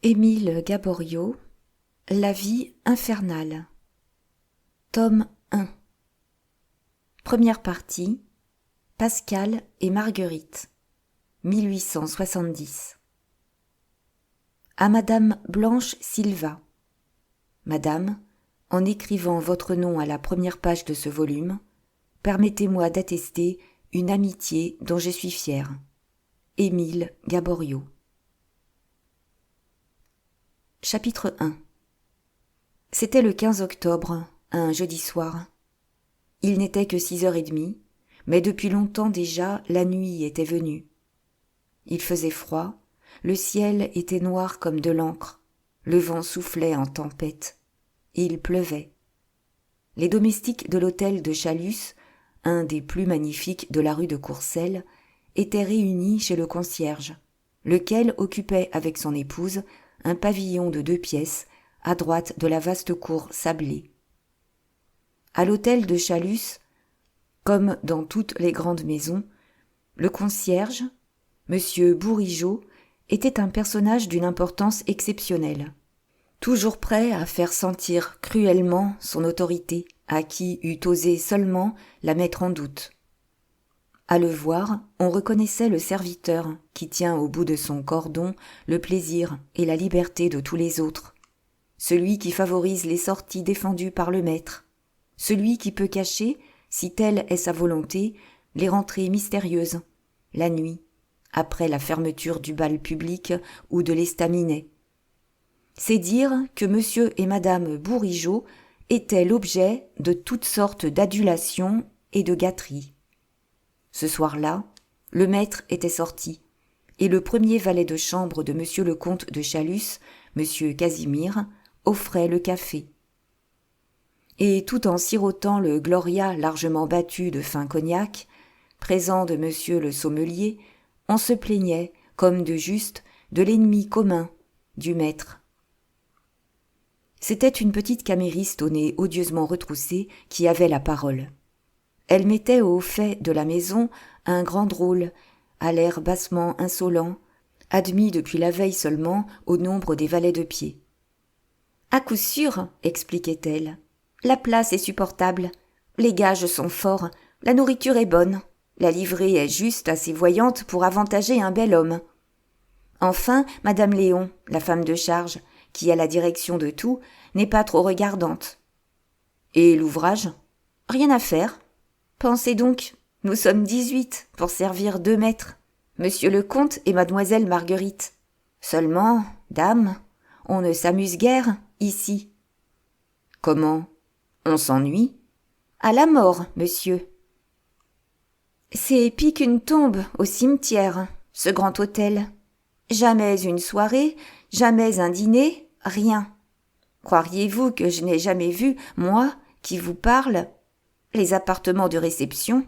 Émile Gaboriau, La vie infernale. Tome 1. Première partie. Pascal et Marguerite. 1870. À Madame Blanche Silva. Madame, en écrivant votre nom à la première page de ce volume, permettez-moi d'attester une amitié dont je suis fière. Émile Gaboriau. Chapitre 1. C'était le 15 octobre, un jeudi soir. Il n'était que 6h30, mais depuis longtemps déjà la nuit était venue. Il faisait froid, le ciel était noir comme de l'encre, le vent soufflait en tempête, et il pleuvait. Les domestiques de l'hôtel de Chalus, un des plus magnifiques de la rue de Courcelles, étaient réunis chez le concierge, lequel occupait avec son épouse un pavillon de 2 pièces à droite de la vaste cour sablée. À l'hôtel de Chalus, comme dans toutes les grandes maisons, le concierge, M. Bourigeaud, était un personnage d'une importance exceptionnelle, toujours prêt à faire sentir cruellement son autorité à qui eût osé seulement la mettre en doute. À le voir, on reconnaissait le serviteur qui tient au bout de son cordon le plaisir et la liberté de tous les autres, celui qui favorise les sorties défendues par le maître, celui qui peut cacher, si telle est sa volonté, les rentrées mystérieuses, la nuit, après la fermeture du bal public ou de l'estaminet. C'est dire que M. et Mme Bourigeaud étaient l'objet de toutes sortes d'adulations et de gâteries. Ce soir-là, le maître était sorti, et le premier valet de chambre de M. le comte de Chalus, M. Casimir, offrait le café. Et tout en sirotant le gloria largement battu de fin cognac, présent de M. le sommelier, on se plaignait, comme de juste, de l'ennemi commun, du maître. C'était une petite camériste au nez odieusement retroussé qui avait la parole. Elle mettait au fait de la maison un grand drôle, à l'air bassement insolent, admis depuis la veille seulement au nombre des valets de pied. « À coup sûr, expliquait-elle, la place est supportable, les gages sont forts, la nourriture est bonne, la livrée est juste assez voyante pour avantager un bel homme. Enfin, Madame Léon, la femme de charge, qui a la direction de tout, n'est pas trop regardante. Et l'ouvrage ? Rien à faire. Pensez donc, nous sommes 18 pour servir 2 maîtres, Monsieur le comte et Mademoiselle Marguerite. Seulement, dame, on ne s'amuse guère ici. Comment ? On s'ennuie ? À la mort, monsieur. C'est pis qu'une tombe au cimetière, ce grand hôtel. Jamais une soirée, jamais un dîner, rien. Croiriez-vous que je n'ai jamais vu, moi, qui vous parle, les appartements de réception?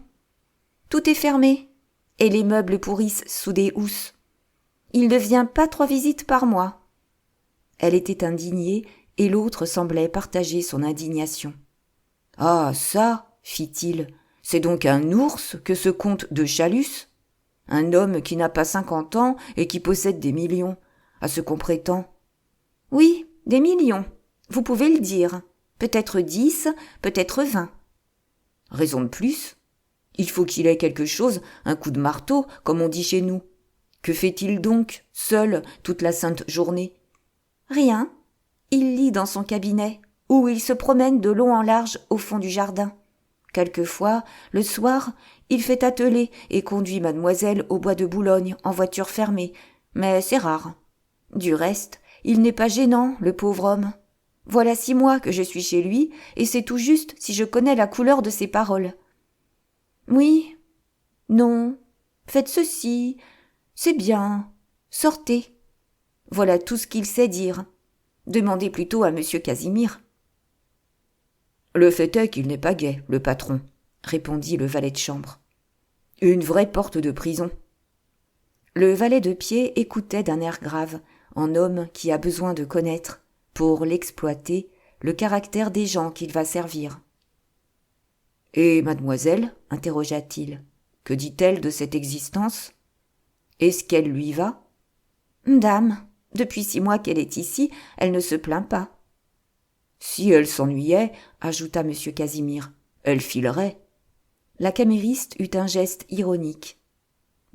Tout est fermé, et les meubles pourrissent sous des housses. Il ne vient pas 3 visites par mois. Elle était indignée, et l'autre semblait partager son indignation. « Ah, ça, fit-il, c'est donc un ours que ce comte de Chalus? Un homme qui n'a pas 50 ans et qui possède des millions, à ce qu'on prétend. Oui, des millions, vous pouvez le dire. Peut-être 10, peut-être 20. Raison de plus. Il faut qu'il ait quelque chose, un coup de marteau, comme on dit chez nous. Que fait-il donc, seul, toute la sainte journée? Rien. Il lit dans son cabinet, ou il se promène de long en large au fond du jardin. Quelquefois, le soir, il fait atteler et conduit mademoiselle au bois de Boulogne en voiture fermée, mais c'est rare. Du reste, il n'est pas gênant, le pauvre homme. Voilà 6 mois que je suis chez lui, et c'est tout juste si je connais la couleur de ses paroles. Oui, non, faites ceci, c'est bien, sortez. Voilà tout ce qu'il sait dire. Demandez plutôt à monsieur Casimir. Le fait est qu'il n'est pas gai, le patron, répondit le valet de chambre. Une vraie porte de prison. Le valet de pied écoutait d'un air grave, en homme qui a besoin de connaître, pour l'exploiter, le caractère des gens qu'il va servir. « Et mademoiselle, interrogea-t-il, que dit-elle de cette existence? Est-ce qu'elle lui va ? Dame, Depuis 6 mois qu'elle est ici, elle ne se plaint pas. Si elle s'ennuyait, ajouta M. Casimir, elle filerait. La camériste eut un geste ironique.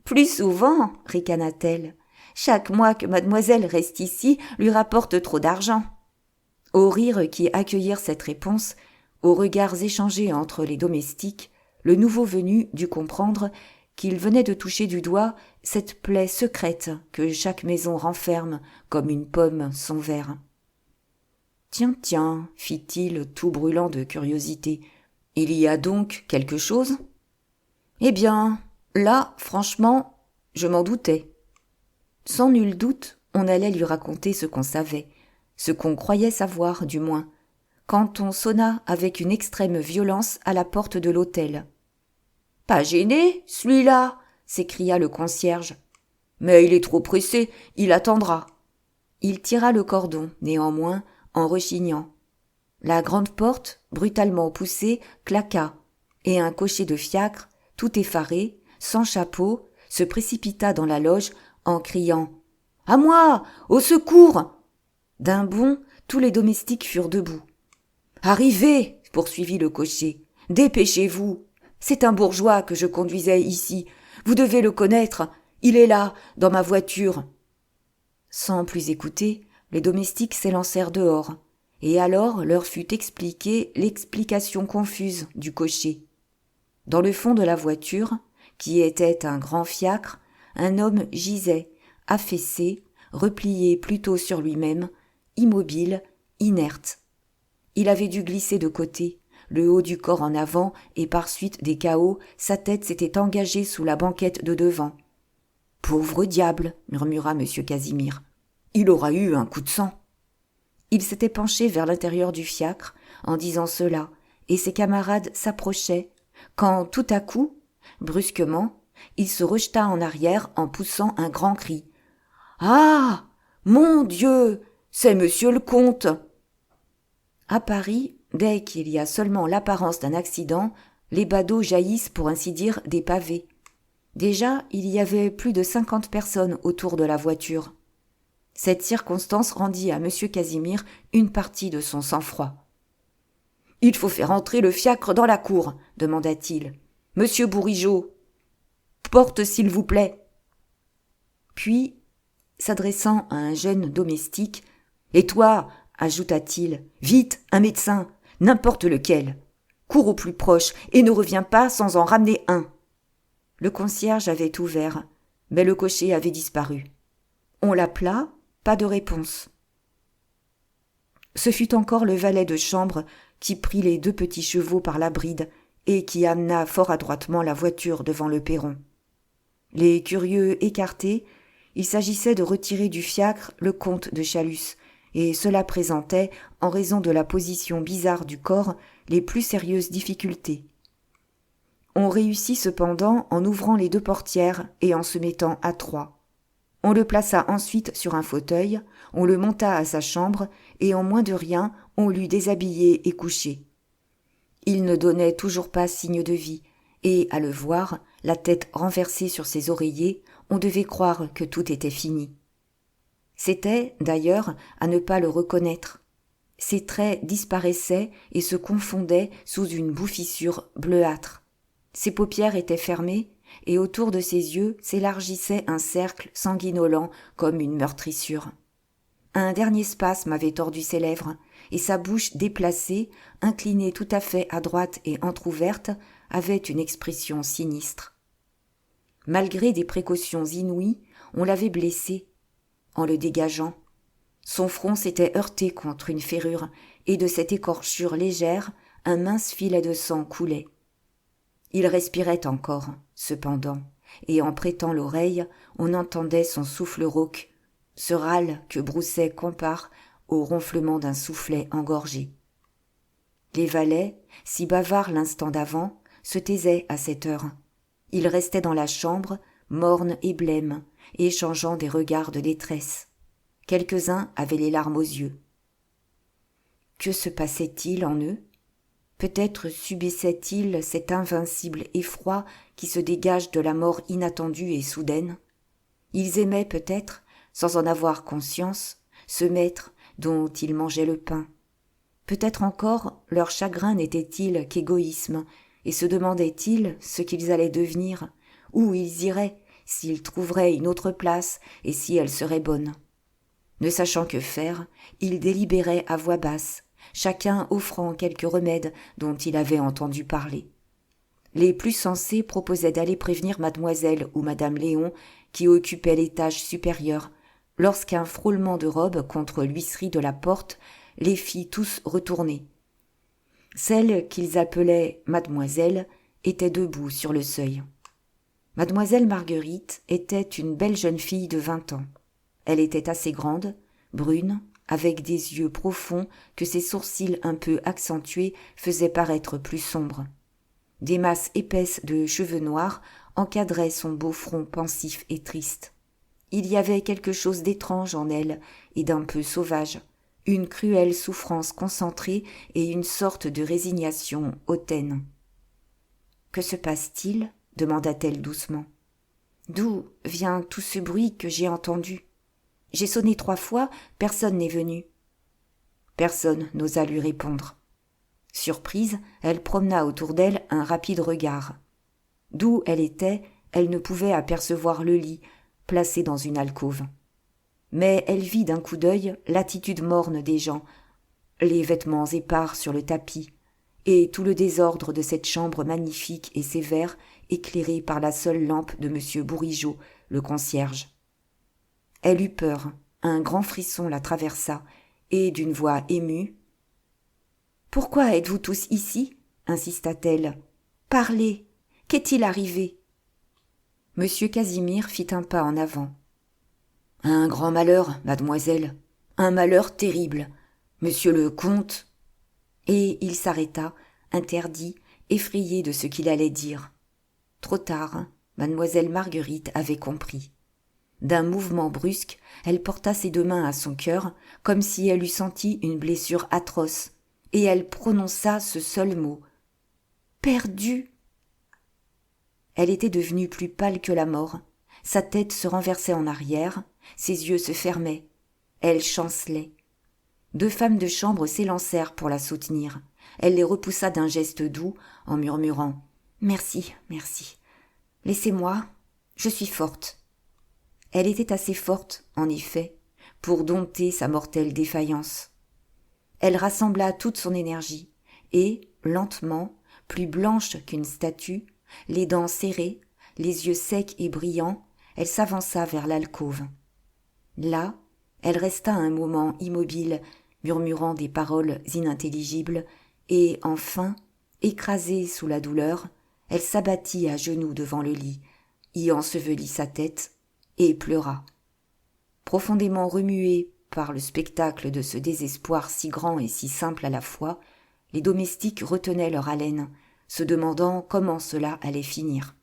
Plus souvent, ricana-t-elle. Chaque mois que mademoiselle reste ici lui rapporte trop d'argent. Aux rires qui accueillirent cette réponse, aux regards échangés entre les domestiques, le nouveau venu dut comprendre qu'il venait de toucher du doigt cette plaie secrète que chaque maison renferme comme une pomme son verre. « Tiens, fit-il, tout brûlant de curiosité, il y a donc quelque chose ? Eh bien, là, franchement, je m'en doutais. » Sans nul doute, on allait lui raconter ce qu'on savait, ce qu'on croyait savoir du moins, quand on sonna avec une extrême violence à la porte de l'hôtel. « Pas gêné, celui-là !» s'écria le concierge. « Mais il est trop pressé, il attendra. » Il tira le cordon, néanmoins, en rechignant. La grande porte, brutalement poussée, claqua, et un cocher de fiacre, tout effaré, sans chapeau, se précipita dans la loge en criant « À moi ! Au secours !» D'un bond, tous les domestiques furent debout. « Arrivez !» poursuivit le cocher. « Dépêchez-vous ! C'est un bourgeois que je conduisais ici. Vous devez le connaître. Il est là, dans ma voiture. » Sans plus écouter, les domestiques s'élancèrent dehors, et alors leur fut expliquée l'explication confuse du cocher. Dans le fond de la voiture, qui était un grand fiacre, un homme gisait, affaissé, replié plutôt sur lui-même, immobile, inerte. Il avait dû glisser de côté, le haut du corps en avant, et par suite des cahots, sa tête s'était engagée sous la banquette de devant. « Pauvre diable !» murmura M. Casimir. « Il aura eu un coup de sang. » Il s'était penché vers l'intérieur du fiacre, en disant cela, et ses camarades s'approchaient, quand tout à coup, brusquement, il se rejeta en arrière en poussant un grand cri. « Ah ! Mon Dieu ! C'est monsieur le comte !» À Paris, dès qu'il y a seulement l'apparence d'un accident, les badauds jaillissent pour ainsi dire des pavés. Déjà, il y avait plus de 50 personnes autour de la voiture. Cette circonstance rendit à M. Casimir une partie de son sang-froid. « Il faut faire entrer le fiacre dans la cour, » demanda-t-il. « Monsieur Bourigeaud, porte s'il vous plaît. » Puis, s'adressant à un jeune domestique, « Et toi, » ajouta-t-il, « vite, un médecin, n'importe lequel. Cours au plus proche et ne reviens pas sans en ramener un. » Le concierge avait ouvert, mais le cocher avait disparu. On l'appela, pas de réponse. Ce fut encore le valet de chambre qui prit les 2 petits chevaux par la bride et qui amena fort adroitement la voiture devant le perron. Les curieux écartés, il s'agissait de retirer du fiacre le comte de Chalus, et cela présentait, en raison de la position bizarre du corps, les plus sérieuses difficultés. On réussit cependant en ouvrant les 2 portières et en se mettant à 3. On le plaça ensuite sur un fauteuil, on le monta à sa chambre, et en moins de rien, on l'eut déshabillé et couché. Il ne donnait toujours pas signe de vie, et, à le voir, la tête renversée sur ses oreillers, on devait croire que tout était fini. C'était, d'ailleurs, à ne pas le reconnaître. Ses traits disparaissaient et se confondaient sous une bouffissure bleuâtre. Ses paupières étaient fermées, et autour de ses yeux s'élargissait un cercle sanguinolent comme une meurtrissure. Un dernier spasme avait tordu ses lèvres, et sa bouche déplacée, inclinée tout à fait à droite et entr'ouverte, avait une expression sinistre. Malgré des précautions inouïes, on l'avait blessé. En le dégageant, son front s'était heurté contre une ferrure, et de cette écorchure légère, un mince filet de sang coulait. Il respirait encore, cependant, et en prêtant l'oreille, on entendait son souffle rauque, ce râle que Brousset compare au ronflement d'un soufflet engorgé. Les valets, si bavards l'instant d'avant, se taisaient à cette heure. Ils restaient dans la chambre, mornes et blêmes, échangeant des regards de détresse. Quelques-uns avaient les larmes aux yeux. Que se passait-il en eux ? Peut-être subissaient-ils cet invincible effroi qui se dégage de la mort inattendue et soudaine. Ils aimaient peut-être, sans en avoir conscience, ce maître dont ils mangeaient le pain. Peut-être encore leur chagrin n'était-il qu'égoïsme, et se demandaient-ils ce qu'ils allaient devenir, où ils iraient, s'ils trouveraient une autre place et si elle serait bonne. Ne sachant que faire, ils délibéraient à voix basse, chacun offrant quelque remède dont il avait entendu parler. Les plus sensés proposaient d'aller prévenir mademoiselle ou madame Léon, qui occupaient l'étage supérieur, lorsqu'un frôlement de robe contre l'huisserie de la porte les fit tous retourner. Celle qu'ils appelaient mademoiselle était debout sur le seuil. Mademoiselle Marguerite était une belle jeune fille de 20 ans. Elle était assez grande, brune, avec des yeux profonds que ses sourcils un peu accentués faisaient paraître plus sombres. Des masses épaisses de cheveux noirs encadraient son beau front pensif et triste. Il y avait quelque chose d'étrange en elle et d'un peu sauvage, une cruelle souffrance concentrée et une sorte de résignation hautaine. « Que se passe-t-il » demanda-t-elle doucement. « D'où vient tout ce bruit que j'ai entendu ? J'ai sonné 3 fois, personne n'est venu. » Personne n'osa lui répondre. Surprise, elle promena autour d'elle un rapide regard. D'où elle était, elle ne pouvait apercevoir le lit, placé dans une alcôve. Mais elle vit d'un coup d'œil l'attitude morne des gens, les vêtements épars sur le tapis, et tout le désordre de cette chambre magnifique et sévère, éclairée par la seule lampe de M. Bourigeaud, le concierge. Elle eut peur, un grand frisson la traversa, et d'une voix émue, « Pourquoi êtes-vous tous ici ?» insista-t-elle. « Parlez, qu'est-il arrivé ?» Monsieur Casimir fit un pas en avant. « Un grand malheur, mademoiselle, un malheur terrible. Monsieur le comte… » Et il s'arrêta, interdit, effrayé de ce qu'il allait dire. Trop tard, mademoiselle Marguerite avait compris. D'un mouvement brusque, elle porta ses 2 mains à son cœur, comme si elle eût senti une blessure atroce, et elle prononça ce seul mot. « Perdu !» Elle était devenue plus pâle que la mort, sa tête se renversait en arrière, ses yeux se fermaient, elle chancelait. 2 femmes de chambre s'élancèrent pour la soutenir. Elle les repoussa d'un geste doux, en murmurant « Merci, merci. Laissez-moi, je suis forte. » Elle était assez forte, en effet, pour dompter sa mortelle défaillance. Elle rassembla toute son énergie, et, lentement, plus blanche qu'une statue, les dents serrées, les yeux secs et brillants, elle s'avança vers l'alcôve. Là, elle resta un moment immobile, murmurant des paroles inintelligibles, et enfin, écrasée sous la douleur, elle s'abattit à genoux devant le lit, y ensevelit sa tête, et pleura. Profondément remuée par le spectacle de ce désespoir si grand et si simple à la fois, les domestiques retenaient leur haleine, se demandant comment cela allait finir.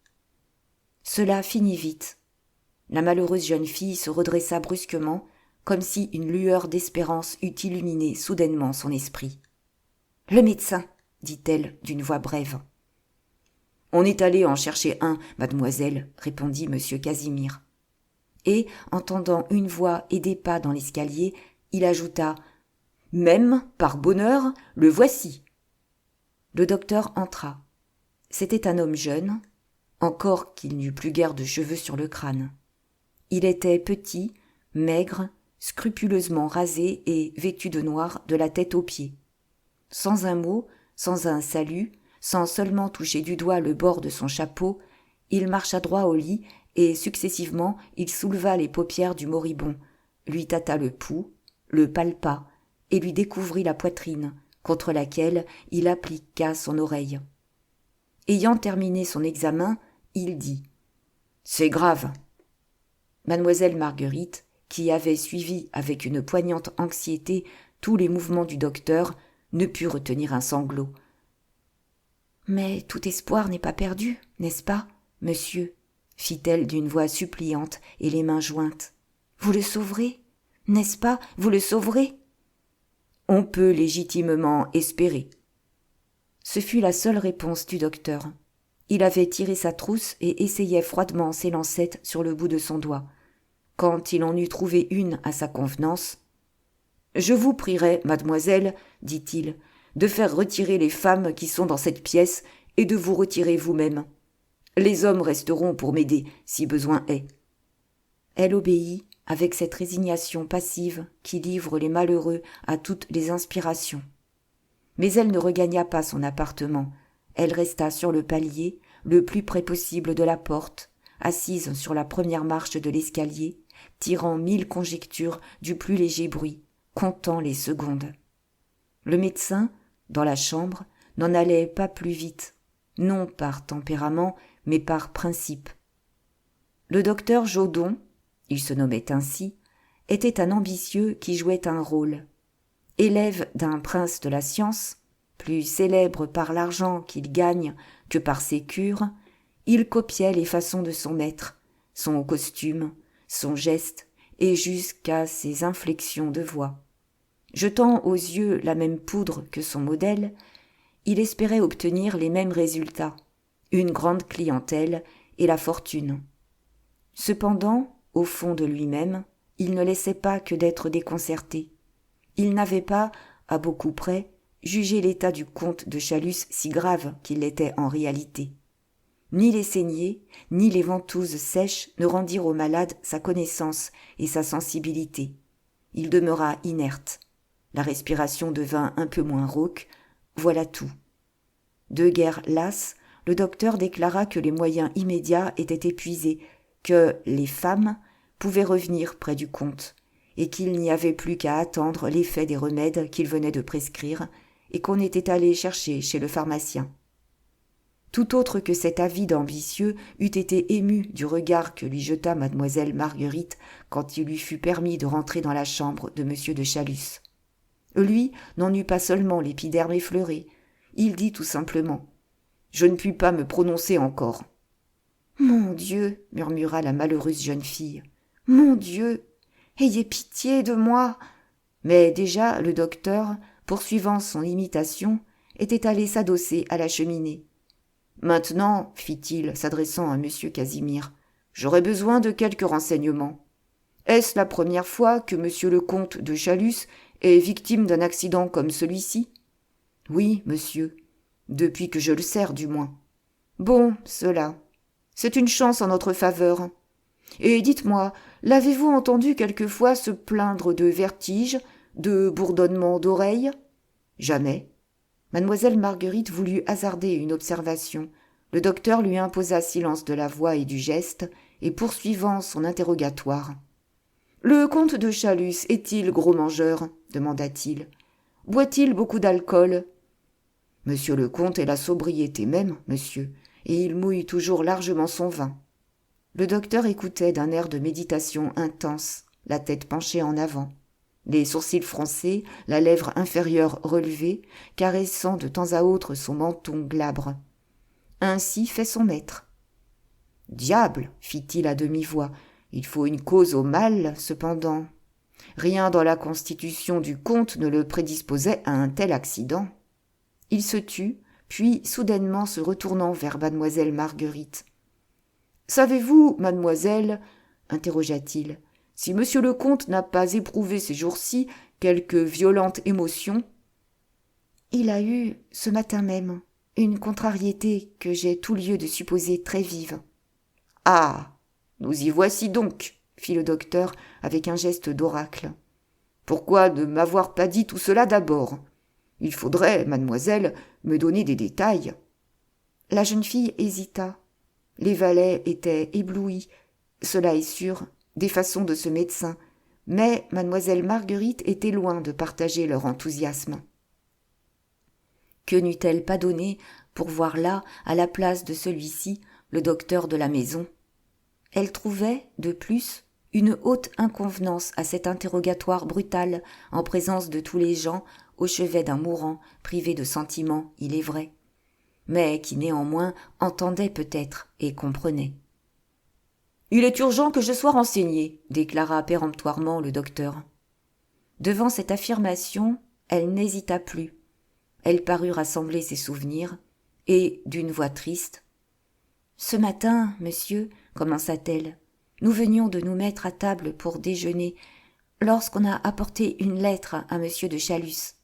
Cela finit vite. La malheureuse jeune fille se redressa brusquement, comme si une lueur d'espérance eût illuminé soudainement son esprit. « Le médecin !» dit-elle d'une voix brève. « On est allé en chercher un, mademoiselle, » répondit M. Casimir. Et, entendant une voix et des pas dans l'escalier, il ajouta « Même, par bonheur, le voici !» Le docteur entra. C'était un homme jeune, encore qu'il n'eût plus guère de cheveux sur le crâne. Il était petit, maigre, scrupuleusement rasé et vêtu de noir de la tête aux pieds. Sans un mot, sans un salut, sans seulement toucher du doigt le bord de son chapeau, il marcha droit au lit et successivement il souleva les paupières du moribond, lui tâta le pouls, le palpa et lui découvrit la poitrine, contre laquelle il appliqua son oreille. Ayant terminé son examen, il dit « C'est grave !» Mademoiselle Marguerite, qui avait suivi avec une poignante anxiété tous les mouvements du docteur, ne put retenir un sanglot. « Mais tout espoir n'est pas perdu, n'est-ce pas, monsieur ?» fit-elle d'une voix suppliante et les mains jointes. « Vous le sauverez, n'est-ce pas, vous le sauverez ?» « On peut légitimement espérer. » Ce fut la seule réponse du docteur. Il avait tiré sa trousse et essayait froidement ses lancettes sur le bout de son doigt. Quand il en eut trouvé une à sa convenance, « Je vous prierai, mademoiselle, dit-il, de faire retirer les femmes qui sont dans cette pièce et de vous retirer vous-même. Les hommes resteront pour m'aider, si besoin est. » Elle obéit avec cette résignation passive qui livre les malheureux à toutes les inspirations. Mais elle ne regagna pas son appartement. Elle resta sur le palier, le plus près possible de la porte, assise sur la première marche de l'escalier, tirant 1000 conjectures du plus léger bruit, comptant les secondes. Le médecin, dans la chambre, n'en allait pas plus vite, non par tempérament, mais par principe. Le docteur Jodon, il se nommait ainsi, était un ambitieux qui jouait un rôle. Élève d'un prince de la science, plus célèbre par l'argent qu'il gagne que par ses cures, il copiait les façons de son maître, son costume, son geste et jusqu'à ses inflexions de voix. Jetant aux yeux la même poudre que son modèle, il espérait obtenir les mêmes résultats, une grande clientèle et la fortune. Cependant, au fond de lui-même, il ne laissait pas que d'être déconcerté. Il n'avait pas, à beaucoup près, jugé l'état du comte de Chalus si grave qu'il l'était en réalité. Ni les saignées, ni les ventouses sèches ne rendirent au malade sa connaissance et sa sensibilité. Il demeura inerte. La respiration devint un peu moins rauque, voilà tout. De guerre lasse, le docteur déclara que les moyens immédiats étaient épuisés, que les femmes pouvaient revenir près du comte, et qu'il n'y avait plus qu'à attendre l'effet des remèdes qu'il venait de prescrire, et qu'on était allé chercher chez le pharmacien. Tout autre que cet avide ambitieux eût été ému du regard que lui jeta mademoiselle Marguerite quand il lui fut permis de rentrer dans la chambre de monsieur de Chalus. Lui n'en eut pas seulement l'épiderme effleuré, il dit tout simplement « Je ne puis pas me prononcer encore. »« Mon Dieu !» murmura la malheureuse jeune fille. « Mon Dieu ! Ayez pitié de moi !» Mais déjà le docteur, poursuivant son imitation, était allé s'adosser à la cheminée. « Maintenant, fit-il, s'adressant à monsieur Casimir, j'aurais besoin de quelques renseignements. Est-ce la première fois que monsieur le comte de Chalus est victime d'un accident comme celui-ci ? Oui, monsieur. Depuis que je le sers, du moins. Bon, cela. C'est une chance en notre faveur. Et dites-moi, l'avez-vous entendu quelquefois se plaindre de vertiges, de bourdonnements d'oreilles ? Jamais. Mademoiselle Marguerite voulut hasarder une observation. Le docteur lui imposa silence de la voix et du geste, et poursuivant son interrogatoire. « Le comte de Chalus est-il gros mangeur ? demanda-t-il. Boit-il beaucoup d'alcool ? Monsieur le comte est la sobriété même, monsieur, et il mouille toujours largement son vin. Le docteur écoutait d'un air de méditation intense, la tête penchée en avant, les sourcils froncés, la lèvre inférieure relevée, caressant de temps à autre son menton glabre. Ainsi fait son maître. « Diable !» fit-il à demi-voix, « il faut une cause au mal, cependant. Rien dans la constitution du comte ne le prédisposait à un tel accident. » Il se tut, puis soudainement se retournant vers mademoiselle Marguerite. « Savez-vous, mademoiselle, interrogea-t-il, si monsieur le comte n'a pas éprouvé ces jours-ci quelque violente émotion ? » « Il a eu, ce matin même, une contrariété que j'ai tout lieu de supposer très vive. »« Ah, nous y voici donc, » fit le docteur avec un geste d'oracle. « Pourquoi ne m'avoir pas dit tout cela d'abord ? Il faudrait, mademoiselle, me donner des détails. » La jeune fille hésita. Les valets étaient éblouis, cela est sûr, des façons de ce médecin, mais mademoiselle Marguerite était loin de partager leur enthousiasme. Que n'eût-elle pas donné pour voir là, à la place de celui-ci, le docteur de la maison ? Elle trouvait, de plus, une haute inconvenance à cet interrogatoire brutal en présence de tous les gens au chevet d'un mourant privé de sentiments, il est vrai, mais qui néanmoins entendait peut-être et comprenait. « Il est urgent que je sois renseigné, » déclara péremptoirement le docteur. Devant cette affirmation, elle n'hésita plus. Elle parut rassembler ses souvenirs, et, d'une voix triste, « Ce matin, monsieur, commença-t-elle, nous venions de nous mettre à table pour déjeuner, lorsqu'on a apporté une lettre à monsieur de Chalus.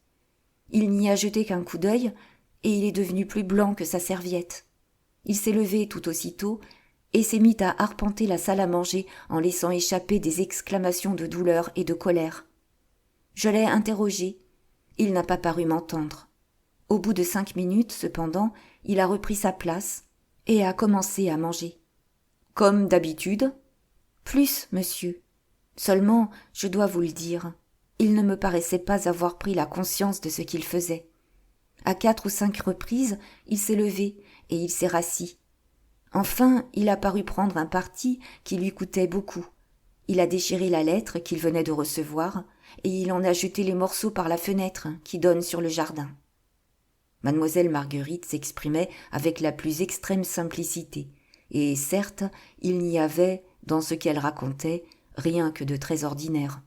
Il n'y a jeté qu'un coup d'œil, et il est devenu plus blanc que sa serviette. Il s'est levé tout aussitôt, et s'est mis à arpenter la salle à manger en laissant échapper des exclamations de douleur et de colère. Je l'ai interrogé. Il n'a pas paru m'entendre. Au bout de 5 minutes, cependant, il a repris sa place et a commencé à manger. « Comme d'habitude ?»« Plus, monsieur. Seulement, je dois vous le dire, il ne me paraissait pas avoir pris la conscience de ce qu'il faisait. À 4 ou 5 reprises, il s'est levé et il s'est rassis. Enfin, il a paru prendre un parti qui lui coûtait beaucoup. Il a déchiré la lettre qu'il venait de recevoir et il en a jeté les morceaux par la fenêtre qui donne sur le jardin. » Mademoiselle Marguerite s'exprimait avec la plus extrême simplicité, et certes, il n'y avait, dans ce qu'elle racontait, rien que de très ordinaire.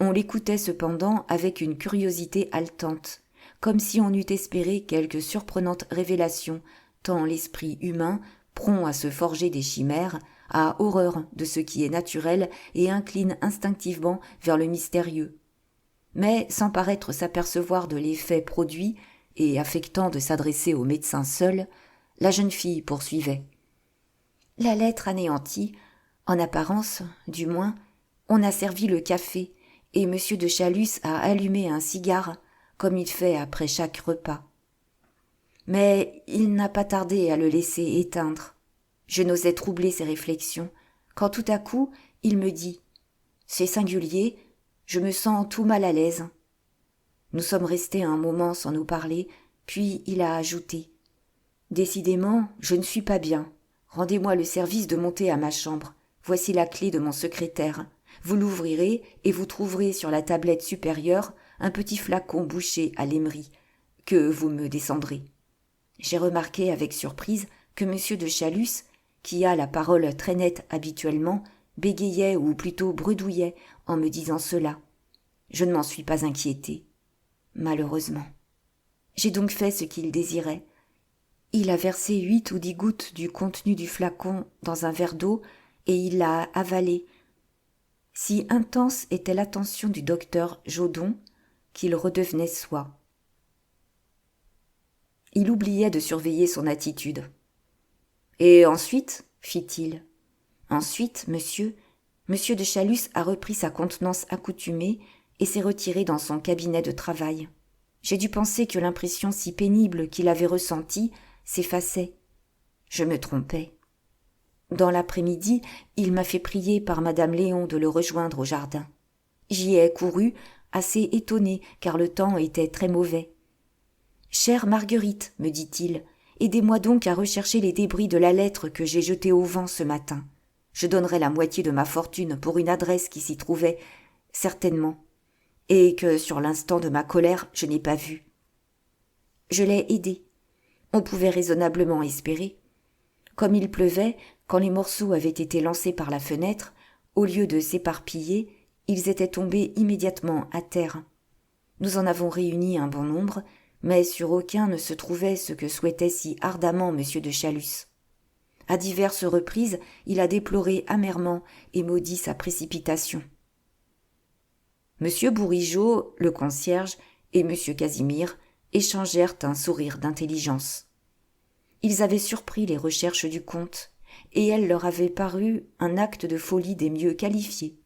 On l'écoutait cependant avec une curiosité haletante, comme si on eût espéré quelque surprenante révélation, tant l'esprit humain, prompt à se forger des chimères, a horreur de ce qui est naturel et incline instinctivement vers le mystérieux. Mais sans paraître s'apercevoir de l'effet produit, et affectant de s'adresser au médecin seul, la jeune fille poursuivait. « La lettre anéantie, en apparence, du moins, on a servi le café, et M. de Chalus a allumé un cigare, comme il fait après chaque repas. Mais il n'a pas tardé à le laisser éteindre. Je n'osais troubler ses réflexions, quand tout à coup, il me dit « C'est singulier, je me sens tout mal à l'aise. » Nous sommes restés un moment sans nous parler, puis il a ajouté « Décidément, je ne suis pas bien. Rendez-moi le service de monter à ma chambre. Voici la clé de mon secrétaire. Vous l'ouvrirez et vous trouverez sur la tablette supérieure un petit flacon bouché à l'émery, que vous me descendrez. » J'ai remarqué avec surprise que M. de Chalus, qui a la parole très nette habituellement, bégayait ou plutôt bredouillait en me disant cela. Je ne m'en suis pas inquiétée. Malheureusement. J'ai donc fait ce qu'il désirait. Il a versé 8 ou 10 gouttes du contenu du flacon dans un verre d'eau et il l'a avalé. Si intense était l'attention du docteur Jodon qu'il redevenait soi. Il oubliait de surveiller son attitude. « Et ensuite ?» fit-il. « Ensuite, monsieur de Chalus a repris sa contenance accoutumée et s'est retiré dans son cabinet de travail. J'ai dû penser que l'impression si pénible qu'il avait ressentie s'effaçait. Je me trompais. Dans l'après-midi, il m'a fait prier par madame Léon de le rejoindre au jardin. J'y ai couru, assez étonné car le temps était très mauvais. « Chère Marguerite, me dit-il, aidez-moi donc à rechercher les débris de la lettre que j'ai jetée au vent ce matin. Je donnerai la moitié de ma fortune pour une adresse qui s'y trouvait, certainement, et que sur l'instant de ma colère je n'ai pas vue. Je l'ai aidé. On pouvait raisonnablement espérer. Comme il pleuvait, quand les morceaux avaient été lancés par la fenêtre, au lieu de s'éparpiller, ils étaient tombés immédiatement à terre. Nous en avons réuni un bon nombre, mais sur aucun ne se trouvait ce que souhaitait si ardemment M. de Chalus. À diverses reprises, il a déploré amèrement et maudit sa précipitation. M. Bourigeaud, le concierge, et M. Casimir échangèrent un sourire d'intelligence. Ils avaient surpris les recherches du comte, et elles leur avaient paru un acte de folie des mieux qualifiés.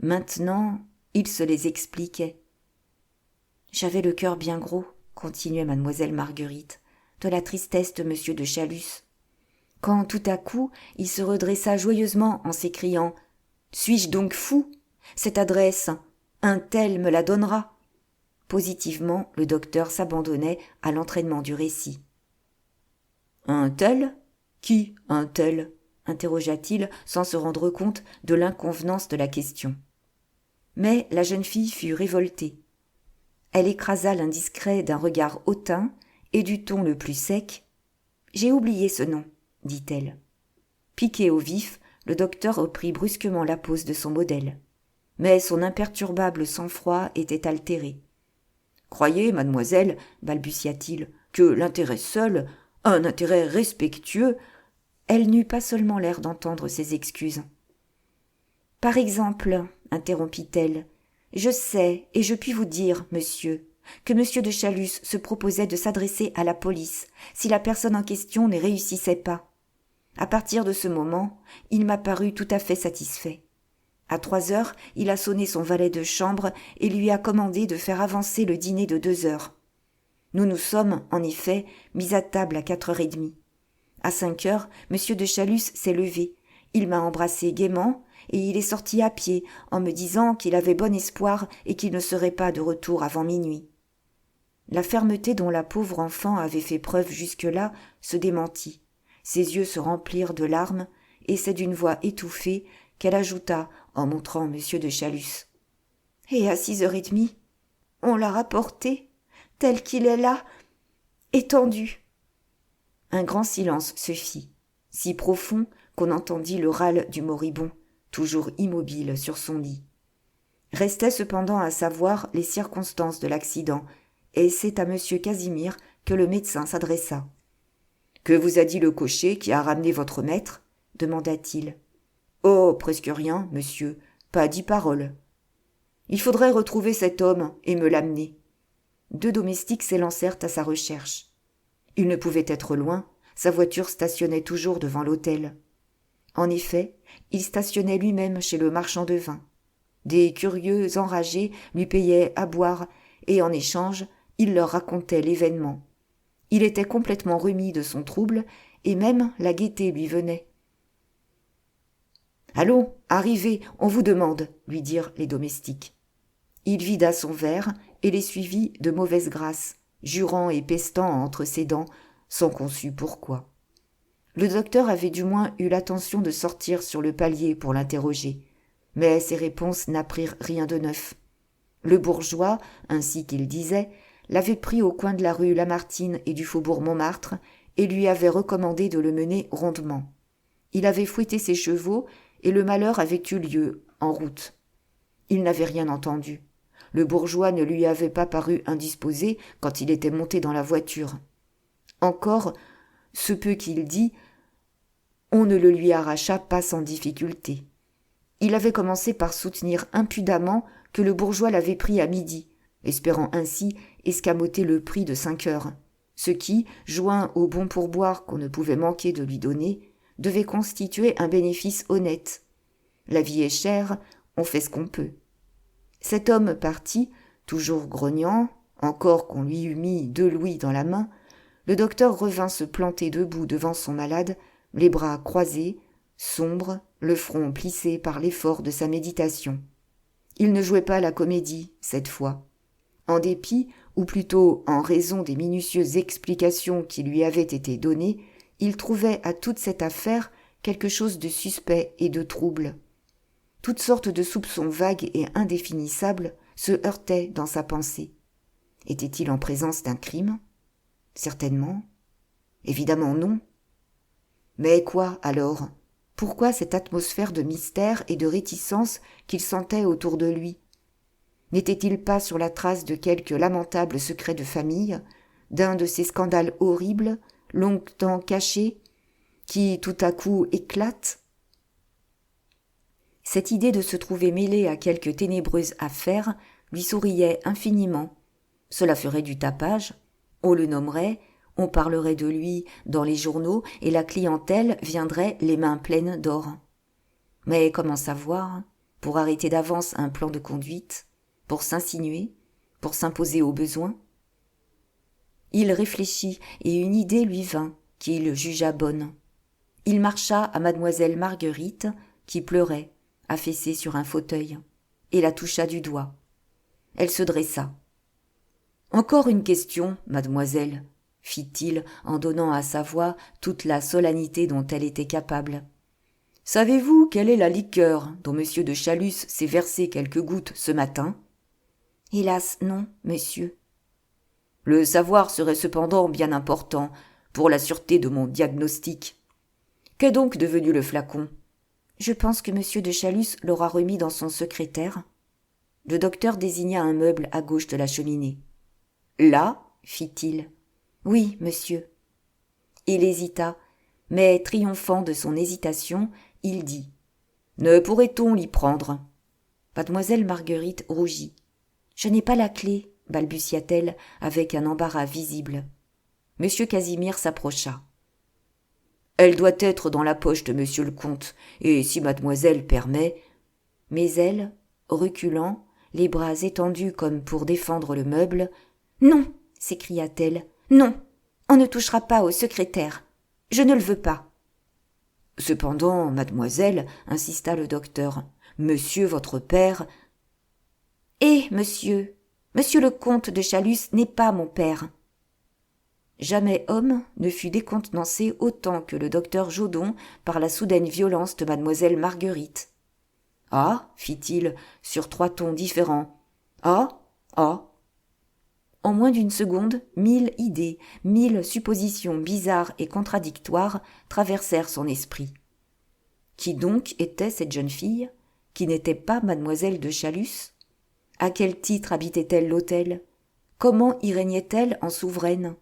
Maintenant, ils se les expliquaient. « J'avais le cœur bien gros, » continuait mademoiselle Marguerite, de la tristesse de M. de Chalus, quand tout à coup il se redressa joyeusement en s'écriant « Suis-je donc fou ? Cette adresse, un tel me la donnera !» Positivement, le docteur s'abandonnait à l'entraînement du récit. « Un tel ? Qui, un tel ?» interrogea-t-il sans se rendre compte de l'inconvenance de la question. Mais la jeune fille fut révoltée. Elle écrasa l'indiscret d'un regard hautain et du ton le plus sec. « J'ai oublié ce nom, » dit-elle. Piqué au vif, le docteur reprit brusquement la pose de son modèle. Mais son imperturbable sang-froid était altéré. « Croyez, mademoiselle, balbutia-t-il, que l'intérêt seul, un intérêt respectueux, Elle n'eut pas seulement l'air d'entendre ses excuses. « Par exemple, interrompit-elle, je sais et je puis vous dire, monsieur, que monsieur de Chalus se proposait de s'adresser à la police si la personne en question ne réussissait pas. À partir de ce moment, il m'a paru tout à fait satisfait. À 3 heures, il a sonné son valet de chambre et lui a commandé de faire avancer le dîner de 2 heures. Nous nous sommes, en effet, mis à table à 4h30. À 5 heures, monsieur de Chalus s'est levé. Il m'a embrassé gaiement et il est sorti à pied en me disant qu'il avait bon espoir et qu'il ne serait pas de retour avant minuit. La fermeté dont la pauvre enfant avait fait preuve jusque-là se démentit. Ses yeux se remplirent de larmes et c'est d'une voix étouffée qu'elle ajouta en montrant monsieur de Chalus. « Et à 6h30, on l'a rapporté, tel qu'il est là, étendu. » Un grand silence se fit, si profond qu'on entendit le râle du moribond, toujours immobile sur son lit. Restait cependant à savoir les circonstances de l'accident, et c'est à monsieur Casimir que le médecin s'adressa. « Que vous a dit le cocher qui a ramené votre maître ?» demanda-t-il. « Oh, presque rien, monsieur, pas 10 paroles. »« Il faudrait retrouver cet homme et me l'amener. » 2 domestiques s'élancèrent à sa recherche. Il ne pouvait être loin, sa voiture stationnait toujours devant l'hôtel. En effet, il stationnait lui-même chez le marchand de vin. Des curieux enragés lui payaient à boire et en échange, il leur racontait l'événement. Il était complètement remis de son trouble et même la gaieté lui venait. « Allons, arrivez, on vous demande, » lui dirent les domestiques. Il vida son verre et les suivit de mauvaise grâce, jurant et pestant entre ses dents, sans qu'on sût pourquoi. Le docteur avait du moins eu l'attention de sortir sur le palier pour l'interroger, mais ses réponses n'apprirent rien de neuf. Le bourgeois, ainsi qu'il disait, l'avait pris au coin de la rue Lamartine et du faubourg Montmartre et lui avait recommandé de le mener rondement. Il avait fouetté ses chevaux et le malheur avait eu lieu en route. Il n'avait rien entendu. Le bourgeois ne lui avait pas paru indisposé quand il était monté dans la voiture. Encore, ce peu qu'il dit, on ne le lui arracha pas sans difficulté. Il avait commencé par soutenir impudemment que le bourgeois l'avait pris à midi, espérant ainsi escamoter le prix de 5 heures, ce qui, joint au bon pourboire qu'on ne pouvait manquer de lui donner, devait constituer un bénéfice honnête. La vie est chère, on fait ce qu'on peut. Cet homme parti, toujours grognant, encore qu'on lui eût mis 2 louis dans la main, le docteur revint se planter debout devant son malade, les bras croisés, sombre, le front plissé par l'effort de sa méditation. Il ne jouait pas la comédie, cette fois. En dépit, ou plutôt en raison des minutieuses explications qui lui avaient été données, il trouvait à toute cette affaire quelque chose de suspect et de trouble. Toutes sortes de soupçons vagues et indéfinissables se heurtaient dans sa pensée. Était-il en présence d'un crime ? Certainement. Évidemment non. Mais quoi alors ? Pourquoi cette atmosphère de mystère et de réticence qu'il sentait autour de lui ? N'était-il pas sur la trace de quelque lamentable secret de famille, d'un de ces scandales horribles, longtemps cachés, qui tout à coup éclatent ? Cette idée de se trouver mêlé à quelque ténébreuse affaire lui souriait infiniment. Cela ferait du tapage, on le nommerait, on parlerait de lui dans les journaux et la clientèle viendrait les mains pleines d'or. Mais comment savoir, pour arrêter d'avance un plan de conduite, pour s'insinuer, pour s'imposer au besoin ? Il réfléchit et une idée lui vint, qu'il jugea bonne. Il marcha à mademoiselle Marguerite, qui pleurait, affaissée sur un fauteuil, et la toucha du doigt. Elle se dressa. « Encore une question, mademoiselle, » fit-il en donnant à sa voix toute la solennité dont elle était capable. « Savez-vous quelle est la liqueur dont monsieur de Chalus s'est versé quelques gouttes ce matin ?»« Hélas, non, monsieur. »« Le savoir serait cependant bien important pour la sûreté de mon diagnostic. Qu'est donc devenu le flacon ?»« Je pense que monsieur de Chalus l'aura remis dans son secrétaire. » Le docteur désigna un meuble à gauche de la cheminée. « Là ?» fit-il. « Oui, monsieur. » Il hésita, Mais triomphant de son hésitation, il dit « Ne pourrait-on l'y prendre ?» Mademoiselle Marguerite rougit. « Je n'ai pas la clé, balbutia-t-elle avec un embarras visible. Monsieur Casimir s'approcha. « Elle doit être dans la poche de monsieur le comte, et si mademoiselle permet… » Mais elle, reculant, les bras étendus comme pour défendre le meuble, « Non !» s'écria-t-elle. « Non, on ne touchera pas au secrétaire. Je ne le veux pas. » « Cependant, mademoiselle, insista le docteur, monsieur votre père… »« Eh, monsieur le comte de Chalus n'est pas mon père. » Jamais homme ne fut décontenancé autant que le docteur Joldon par la soudaine violence de mademoiselle Marguerite. « Ah » fit-il, sur 3 tons différents. « Ah, ah » En moins d'une seconde, 1000 idées, 1000 suppositions bizarres et contradictoires traversèrent son esprit. Qui donc était cette jeune fille, qui n'était pas mademoiselle de Chalus? À quel titre habitait-elle l'hôtel? Comment y régnait-elle en souveraine?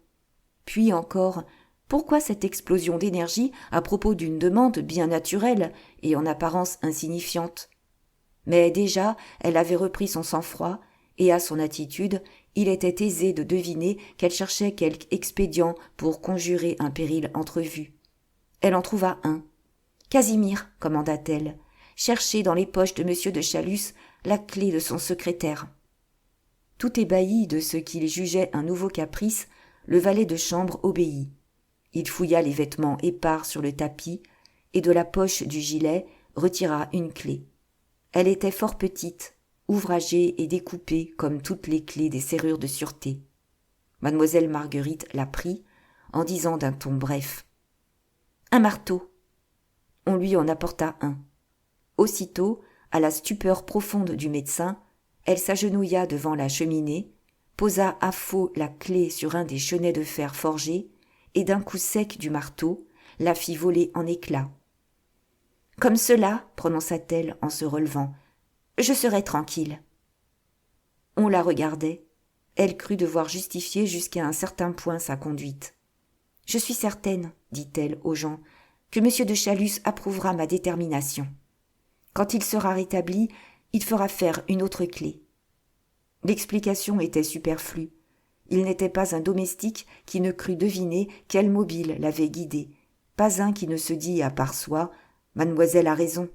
Puis encore, pourquoi cette explosion d'énergie à propos d'une demande bien naturelle et en apparence insignifiante? Mais déjà, elle avait repris son sang-froid, et à son attitude, il était aisé de deviner qu'elle cherchait quelque expédient pour conjurer un péril entrevu. Elle en trouva un. « Casimir, commanda-t-elle, cherchez dans les poches de monsieur de Chalus la clé de son secrétaire. » Tout ébahi de ce qu'il jugeait un nouveau caprice, le valet de chambre obéit. Il fouilla les vêtements épars sur le tapis et de la poche du gilet retira une clé. Elle était fort petite, ouvragée et découpée comme toutes les clés des serrures de sûreté. Mademoiselle Marguerite la prit, en disant d'un ton bref « Un marteau !» On lui en apporta un. Aussitôt, à la stupeur profonde du médecin, elle s'agenouilla devant la cheminée, posa à faux la clé sur un des chenets de fer forgés, et d'un coup sec du marteau, la fit voler en éclats. « Comme cela, prononça-t-elle en se relevant, je serai tranquille. » On la regardait. Elle crut devoir justifier jusqu'à un certain point sa conduite. « Je suis certaine, dit-elle aux gens, que monsieur de Chalus approuvera ma détermination. Quand il sera rétabli, il fera faire une autre clé. » L'explication était superflue. Il n'était pas un domestique qui ne crût deviner quel mobile l'avait guidé, pas un qui ne se dit à part soi « Mademoiselle a raison.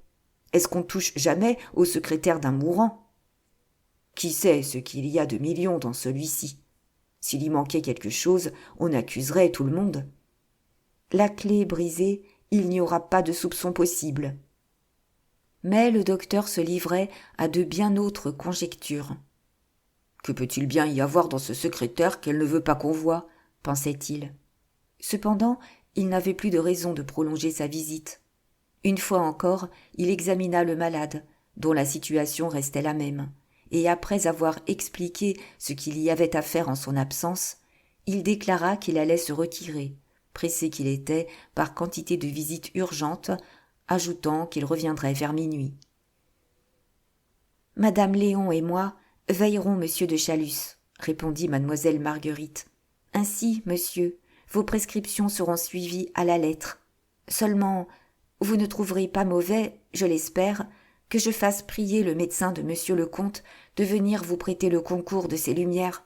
Est-ce qu'on touche jamais au secrétaire d'un mourant ? Qui sait ce qu'il y a de millions dans celui-ci ? S'il y manquait quelque chose, on accuserait tout le monde. La clé brisée, il n'y aura pas de soupçon possible. » Mais le docteur se livrait à de bien autres conjectures. « Que peut-il bien y avoir dans ce secrétaire qu'elle ne veut pas qu'on voie ?» pensait-il. Cependant, il n'avait plus de raison de prolonger sa visite. Une fois encore, il examina le malade, dont la situation restait la même, et après avoir expliqué ce qu'il y avait à faire en son absence, il déclara qu'il allait se retirer, pressé qu'il était par quantité de visites urgentes, ajoutant qu'il reviendrait vers minuit. « Madame Léon et moi veillerons monsieur de Chalus, » répondit mademoiselle Marguerite. « Ainsi, monsieur, vos prescriptions seront suivies à la lettre. Seulement, vous ne trouverez pas mauvais, je l'espère, que je fasse prier le médecin de monsieur le comte de venir vous prêter le concours de ses lumières. »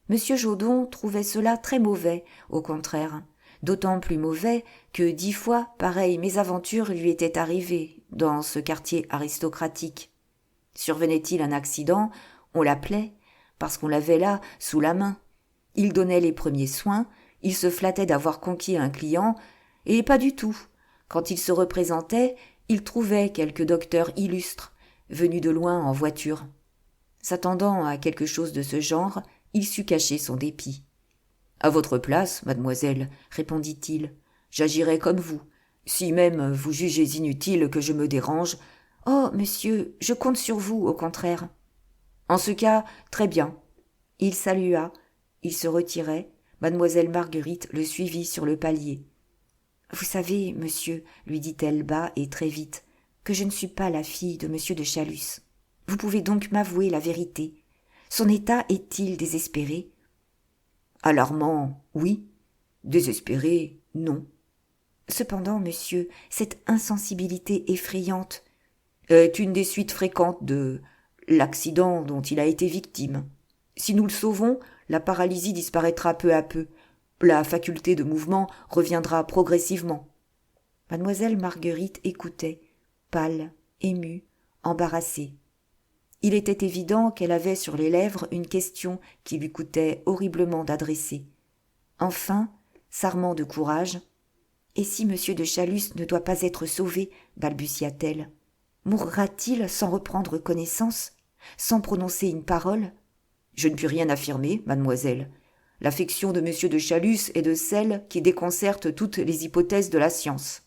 Monsieur Joldon trouvait cela très mauvais, au contraire, d'autant plus mauvais que 10 fois pareille mésaventure lui était arrivée dans ce quartier aristocratique. Survenait-il un accident, on l'appelait, parce qu'on l'avait là, sous la main. Il donnait les premiers soins, il se flattait d'avoir conquis un client, et pas du tout. Quand il se représentait, il trouvait quelque docteur illustre, venu de loin en voiture. S'attendant à quelque chose de ce genre, il sut cacher son dépit. « À votre place, mademoiselle, répondit-il, j'agirais comme vous. Si même vous jugez inutile que je me dérange… » « Oh, monsieur, je compte sur vous, au contraire. »« En ce cas, très bien. » Il salua, il se retirait, mademoiselle Marguerite le suivit sur le palier. « Vous savez, monsieur, lui dit-elle bas et très vite, que je ne suis pas la fille de monsieur de Chalus. Vous pouvez donc m'avouer la vérité. Son état est-il désespéré ? » « Alarmant, oui. Désespéré, non. » Cependant, monsieur, cette insensibilité effrayante est une des suites fréquentes de l'accident dont il a été victime. Si nous le sauvons, la paralysie disparaîtra peu à peu. La faculté de mouvement reviendra progressivement. Mademoiselle Marguerite écoutait, pâle, émue, embarrassée. Il était évident qu'elle avait sur les lèvres une question qui lui coûtait horriblement d'adresser. Enfin, s'armant de courage, « Et si M. de Chalus ne doit pas être sauvé, balbutia-t-elle, mourra-t-il sans reprendre connaissance, sans prononcer une parole ? Je ne puis rien affirmer, mademoiselle. L'affection de M. de Chalus est de celles qui déconcertent toutes les hypothèses de la science. »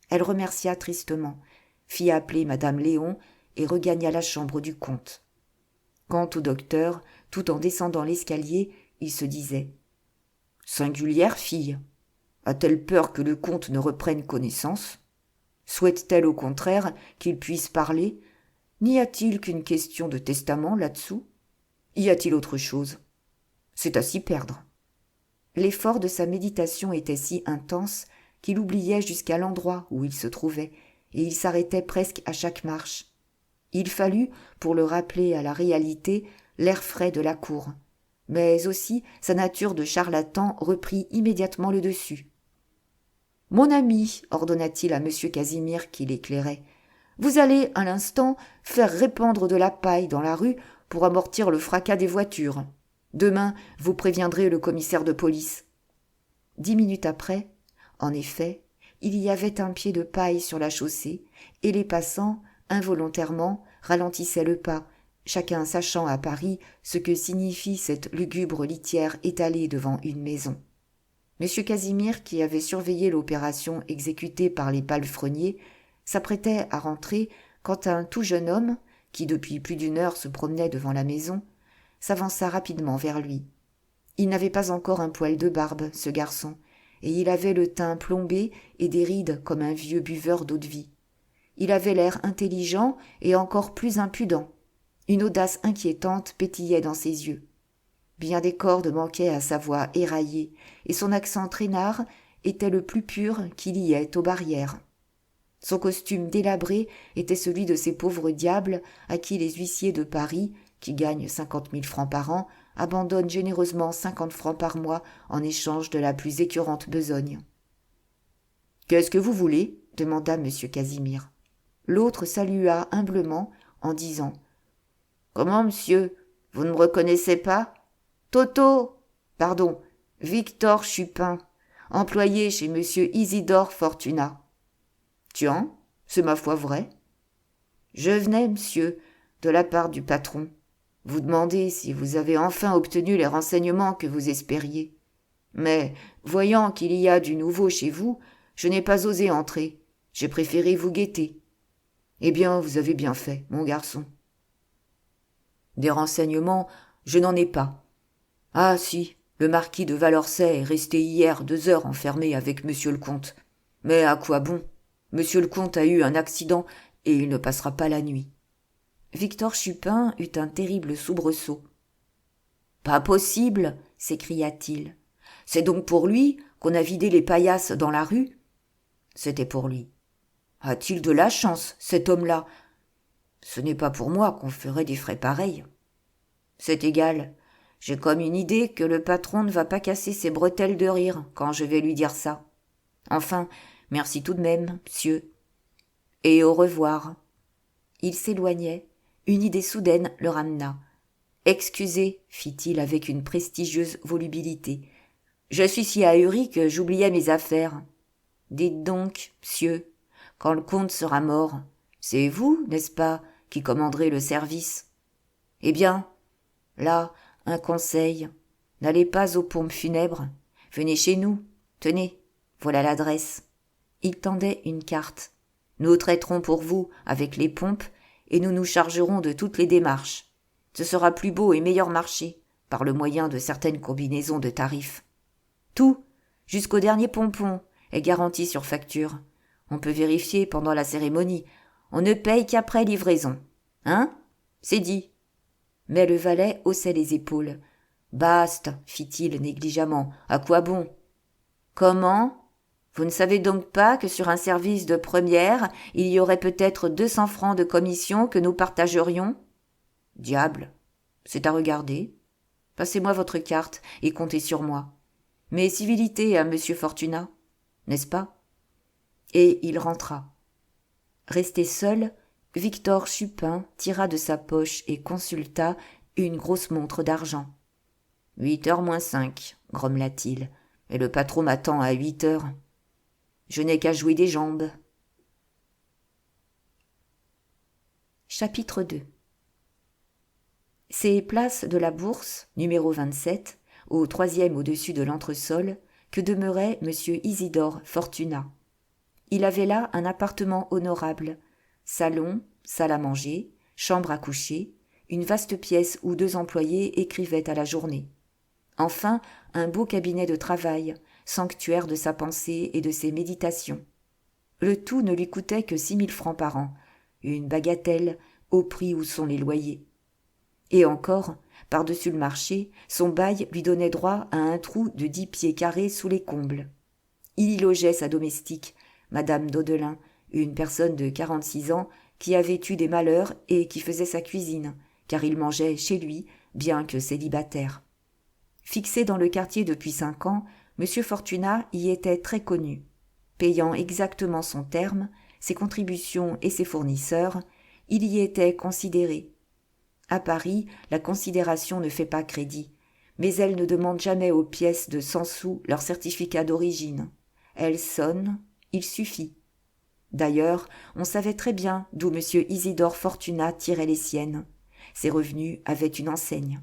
Elle remercia tristement, fit appeler madame Léon et regagna la chambre du comte. Quant au docteur, tout en descendant l'escalier, il se disait « Singulière fille. A-t-elle peur que le comte ne reprenne connaissance ? Souhaite-t-elle au contraire qu'il puisse parler ? N'y a-t-il qu'une question de testament là-dessous ? Y a-t-il autre chose ? C'est à s'y perdre. » L'effort de sa méditation était si intense qu'il oubliait jusqu'à l'endroit où il se trouvait, et il s'arrêtait presque à chaque marche. Il fallut, pour le rappeler à la réalité, l'air frais de la cour. Mais aussi sa nature de charlatan reprit immédiatement le dessus. « Mon ami, ordonna-t-il à M. Casimir qui l'éclairait, vous allez, à l'instant, faire répandre de la paille dans la rue pour amortir le fracas des voitures. Demain, vous préviendrez le commissaire de police. » 10 minutes après, en effet, il y avait un pied de paille sur la chaussée, et les passants, involontairement, ralentissaient le pas, chacun sachant à Paris ce que signifie cette lugubre litière étalée devant une maison. M. Casimir, qui avait surveillé l'opération exécutée par les palefreniers, s'apprêtait à rentrer quand un tout jeune homme, qui depuis plus d'une heure se promenait devant la maison, s'avança rapidement vers lui. Il n'avait pas encore un poil de barbe, ce garçon, et il avait le teint plombé et des rides comme un vieux buveur d'eau-de-vie. Il avait l'air intelligent et encore plus impudent. Une audace inquiétante pétillait dans ses yeux. Bien des cordes manquaient à sa voix éraillée, et son accent traînard était le plus pur qu'il y ait aux barrières. Son costume délabré était celui de ces pauvres diables à qui les huissiers de Paris, qui gagnent 50 000 francs par an, abandonnent généreusement 50 francs par mois en échange de la plus écœurante besogne. « Qu'est-ce que vous voulez ?» demanda M. Casimir. L'autre salua humblement en disant « Comment, monsieur, vous ne me reconnaissez pas ? Toto, pardon, Victor Chupin, employé chez M. Isidore Fortunat. » « Tiens, c'est ma foi vrai. »« Je venais, monsieur, de la part du patron, vous demander si vous avez enfin obtenu les renseignements que vous espériez. Mais, voyant qu'il y a du nouveau chez vous, je n'ai pas osé entrer. J'ai préféré vous guetter. Eh bien, vous avez bien fait, mon garçon. » « Des renseignements, je n'en ai pas. Ah si, le marquis de Valorcet est resté hier 2 heures enfermé avec monsieur le comte. Mais à quoi bon ? Monsieur le comte a eu un accident et il ne passera pas la nuit. » Victor Chupin eut un terrible soubresaut. « Pas possible !» s'écria-t-il. « C'est donc pour lui qu'on a vidé les paillasses dans la rue ?» C'était pour lui. « A-t-il de la chance, cet homme-là ? Ce n'est pas pour moi qu'on ferait des frais pareils. C'est égal. J'ai comme une idée que le patron ne va pas casser ses bretelles de rire quand je vais lui dire ça. Enfin, merci tout de même, monsieur. Et au revoir. » Il s'éloignait. Une idée soudaine le ramena. « Excusez, fit-il avec une prestigieuse volubilité. Je suis si ahuri que j'oubliais mes affaires. Dites donc, monsieur, quand le comte sera mort, c'est vous, n'est-ce pas, qui commanderez le service ? Eh bien, là, un conseil. N'allez pas aux pompes funèbres. Venez chez nous. Tenez, voilà l'adresse. » Il tendait une carte. « Nous traiterons pour vous avec les pompes et nous nous chargerons de toutes les démarches. Ce sera plus beau et meilleur marché, par le moyen de certaines combinaisons de tarifs. Tout, jusqu'au dernier pompon, est garanti sur facture. On peut vérifier pendant la cérémonie. On ne paye qu'après livraison. Hein ? C'est dit. » Mais le valet haussait les épaules. « Bast, fit-il négligemment. À quoi bon ? Comment ? Vous ne savez donc pas que sur un service de première, il y aurait peut-être 200 francs de commission que nous partagerions ? Diable, c'est à regarder. Passez-moi votre carte et comptez sur moi. Mes civilités à monsieur Fortunat, n'est-ce pas ? Et il rentra. Resté seul, Victor Chupin tira de sa poche et consulta une grosse montre d'argent. 8h moins 5, grommela-t-il, et le patron m'attend à 8h. Je n'ai qu'à jouer des jambes. Chapitre 2. C'est place de la Bourse, numéro 27, au 3e au-dessus de l'entresol, que demeurait M. Isidore Fortunat. Il avait là un appartement honorable, salon, salle à manger, chambre à coucher, une vaste pièce où 2 employés écrivaient à la journée. Enfin, un beau cabinet de travail, sanctuaire de sa pensée et de ses méditations. Le tout ne lui coûtait que 6 000 francs par an, une bagatelle au prix où sont les loyers. Et encore, par-dessus le marché, son bail lui donnait droit à un trou de 10 pieds carrés sous les combles. Il y logeait sa domestique, Madame Daudelin, une personne de 46 ans qui avait eu des malheurs et qui faisait sa cuisine, car il mangeait chez lui, bien que célibataire. Fixé dans le quartier depuis 5 ans, M. Fortunat y était très connu. Payant exactement son terme, ses contributions et ses fournisseurs, il y était considéré. À Paris, la considération ne fait pas crédit, mais elle ne demande jamais aux pièces de 100 sous leur certificat d'origine. Elle sonne, il suffit. D'ailleurs, on savait très bien d'où M. Isidore Fortunat tirait les siennes. Ses revenus avaient une enseigne.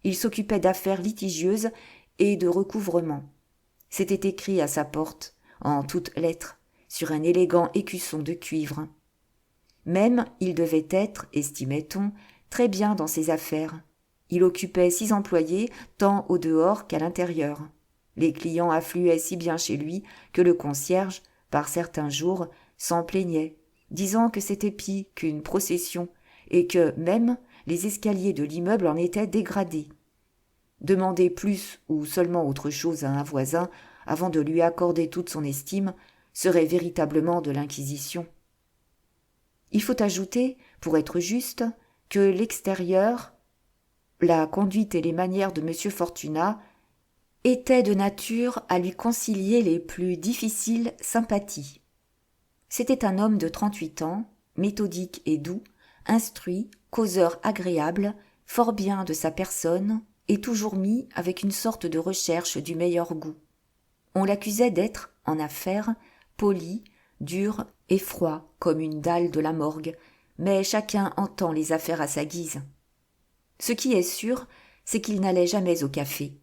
Il s'occupait d'affaires litigieuses et de recouvrement. C'était écrit à sa porte, en toutes lettres, sur un élégant écusson de cuivre. Même il devait être, estimait-on, très bien dans ses affaires. Il occupait 6 employés, tant au dehors qu'à l'intérieur. Les clients affluaient si bien chez lui que le concierge, par certains jours, s'en plaignait, disant que c'était pis qu'une procession, et que, même, les escaliers de l'immeuble en étaient dégradés. Demander plus ou seulement autre chose à un voisin, avant de lui accorder toute son estime, serait véritablement de l'inquisition. Il faut ajouter, pour être juste, que l'extérieur, la conduite et les manières de M. Fortunat étaient de nature à lui concilier les plus difficiles sympathies. C'était un homme de 38 ans, méthodique et doux, instruit, causeur agréable, fort bien de sa personne, et toujours mis avec une sorte de recherche du meilleur goût. On l'accusait d'être, en affaires, poli, dur et froid comme une dalle de la morgue, mais chacun entend les affaires à sa guise. Ce qui est sûr, c'est qu'il n'allait jamais au café.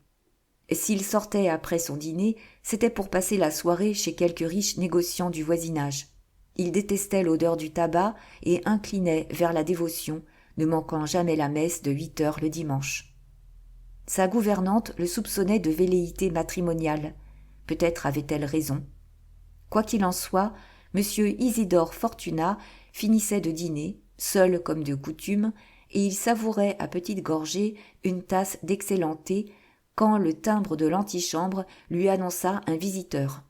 S'il sortait après son dîner, c'était pour passer la soirée chez quelques riches négociants du voisinage. Il détestait l'odeur du tabac et inclinait vers la dévotion, ne manquant jamais la messe de 8h le dimanche. Sa gouvernante le soupçonnait de velléité matrimoniale. Peut-être avait-elle raison. Quoi qu'il en soit, M. Isidore Fortunat finissait de dîner, seul comme de coutume, et il savourait à petites gorgées une tasse d'excellent thé quand le timbre de l'antichambre lui annonça un visiteur.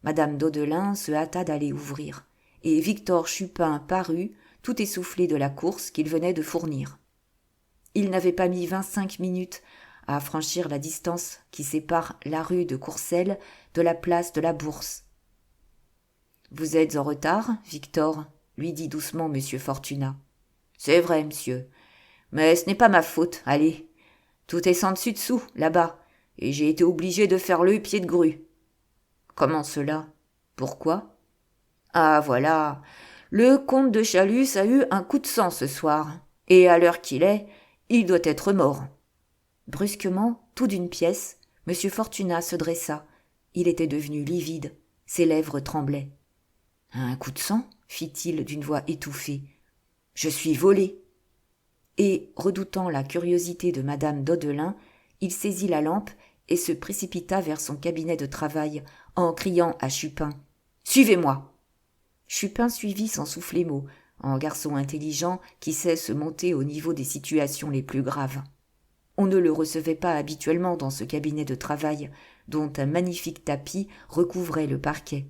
Madame Daudelin se hâta d'aller ouvrir, et Victor Chupin parut, tout essoufflé de la course qu'il venait de fournir. Il n'avait pas mis 25 minutes à franchir la distance qui sépare la rue de Courcelles de la place de la Bourse. « Vous êtes en retard, Victor ?» lui dit doucement M. Fortunat. « C'est vrai, monsieur, mais ce n'est pas ma faute, allez. Tout est sans dessus dessous, là-bas, et j'ai été obligé de faire le pied de grue. »« Comment cela ? Pourquoi ? » ?»« Ah, voilà, le comte de Chalus a eu un coup de sang ce soir, et à l'heure qu'il est, il doit être mort. » Brusquement, tout d'une pièce, M. Fortunat se dressa. Il était devenu livide, ses lèvres tremblaient. « Un coup de sang ?» fit-il d'une voix étouffée. « Je suis volé. » Et, redoutant la curiosité de Madame Daudelin, il saisit la lampe et se précipita vers son cabinet de travail en criant à Chupin « Suivez-moi !» Chupin suivit sans souffler mot, en garçon intelligent qui sait se monter au niveau des situations les plus graves. On ne le recevait pas habituellement dans ce cabinet de travail, dont un magnifique tapis recouvrait le parquet.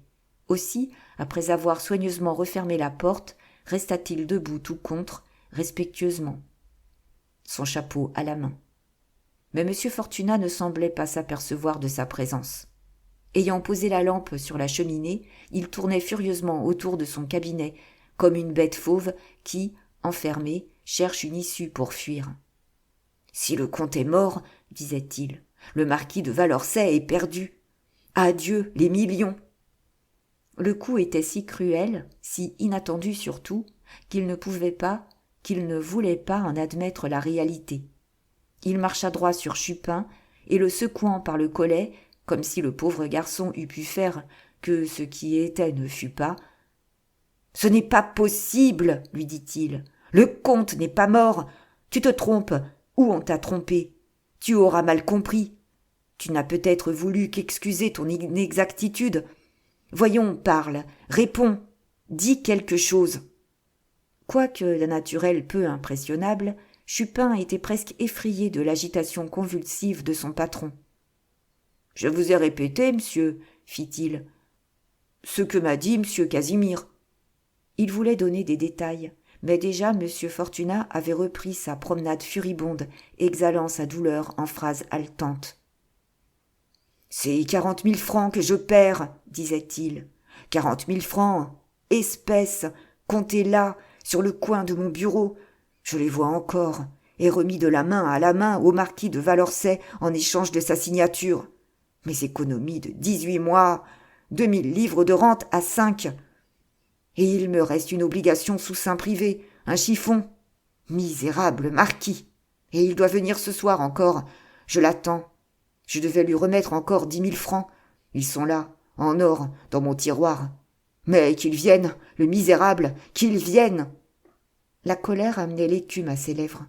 Aussi, après avoir soigneusement refermé la porte, resta-t-il debout tout contre, respectueusement, son chapeau à la main. Mais M. Fortunat ne semblait pas s'apercevoir de sa présence. Ayant posé la lampe sur la cheminée, il tournait furieusement autour de son cabinet, comme une bête fauve qui, enfermée, cherche une issue pour fuir. « Si le comte est mort, disait-il, le marquis de Valençay est perdu. Adieu les millions !» Le coup était si cruel, si inattendu surtout, qu'il ne voulait pas en admettre la réalité. Il marcha droit sur Chupin, et le secouant par le collet, comme si le pauvre garçon eût pu faire que ce qui était ne fût pas. « Ce n'est pas possible, lui dit-il. Le comte n'est pas mort. Tu te trompes, ou on t'a trompé. Tu auras mal compris. Tu n'as peut-être voulu qu'excuser ton inexactitude. Voyons, parle, réponds, dis quelque chose. » Quoique d'un naturel peu impressionnable, Chupin était presque effrayé de l'agitation convulsive de son patron. « Je vous ai répété, monsieur, fit-il, ce que m'a dit monsieur Casimir. » Il voulait donner des détails, mais déjà M. Fortunat avait repris sa promenade furibonde, exhalant sa douleur en phrases haletantes. « C'est 40 000 francs que je perds, disait-il. 40 000 francs, espèces, comptez là, sur le coin de mon bureau. Je les vois encore, et remis de la main à la main au marquis de Valençay en échange de sa signature. Mes économies de 18 mois, 2000 livres de rente à 5. Et il me reste une obligation sous seing privé, un chiffon. Misérable marquis. Et il doit venir ce soir encore. Je l'attends. Je devais lui remettre encore 10 000 francs. Ils sont là, en or, dans mon tiroir. Mais qu'il vienne, le misérable, qu'il vienne !» La colère amenait l'écume à ses lèvres.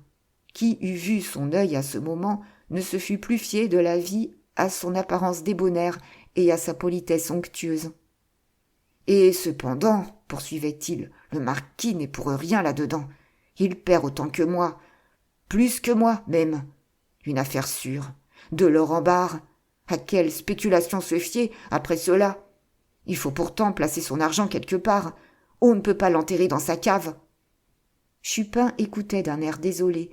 Qui eût vu son œil à ce moment ne se fût plus fié de la vie à son apparence débonnaire et à sa politesse onctueuse. « Et cependant, poursuivait-il, le marquis n'est pour rien là-dedans. Il perd autant que moi, plus que moi même. Une affaire sûre, de l'or en barre. À quelle spéculation se fier après cela ? Il faut pourtant placer son argent quelque part. On ne peut pas l'enterrer dans sa cave. » Chupin écoutait d'un air désolé,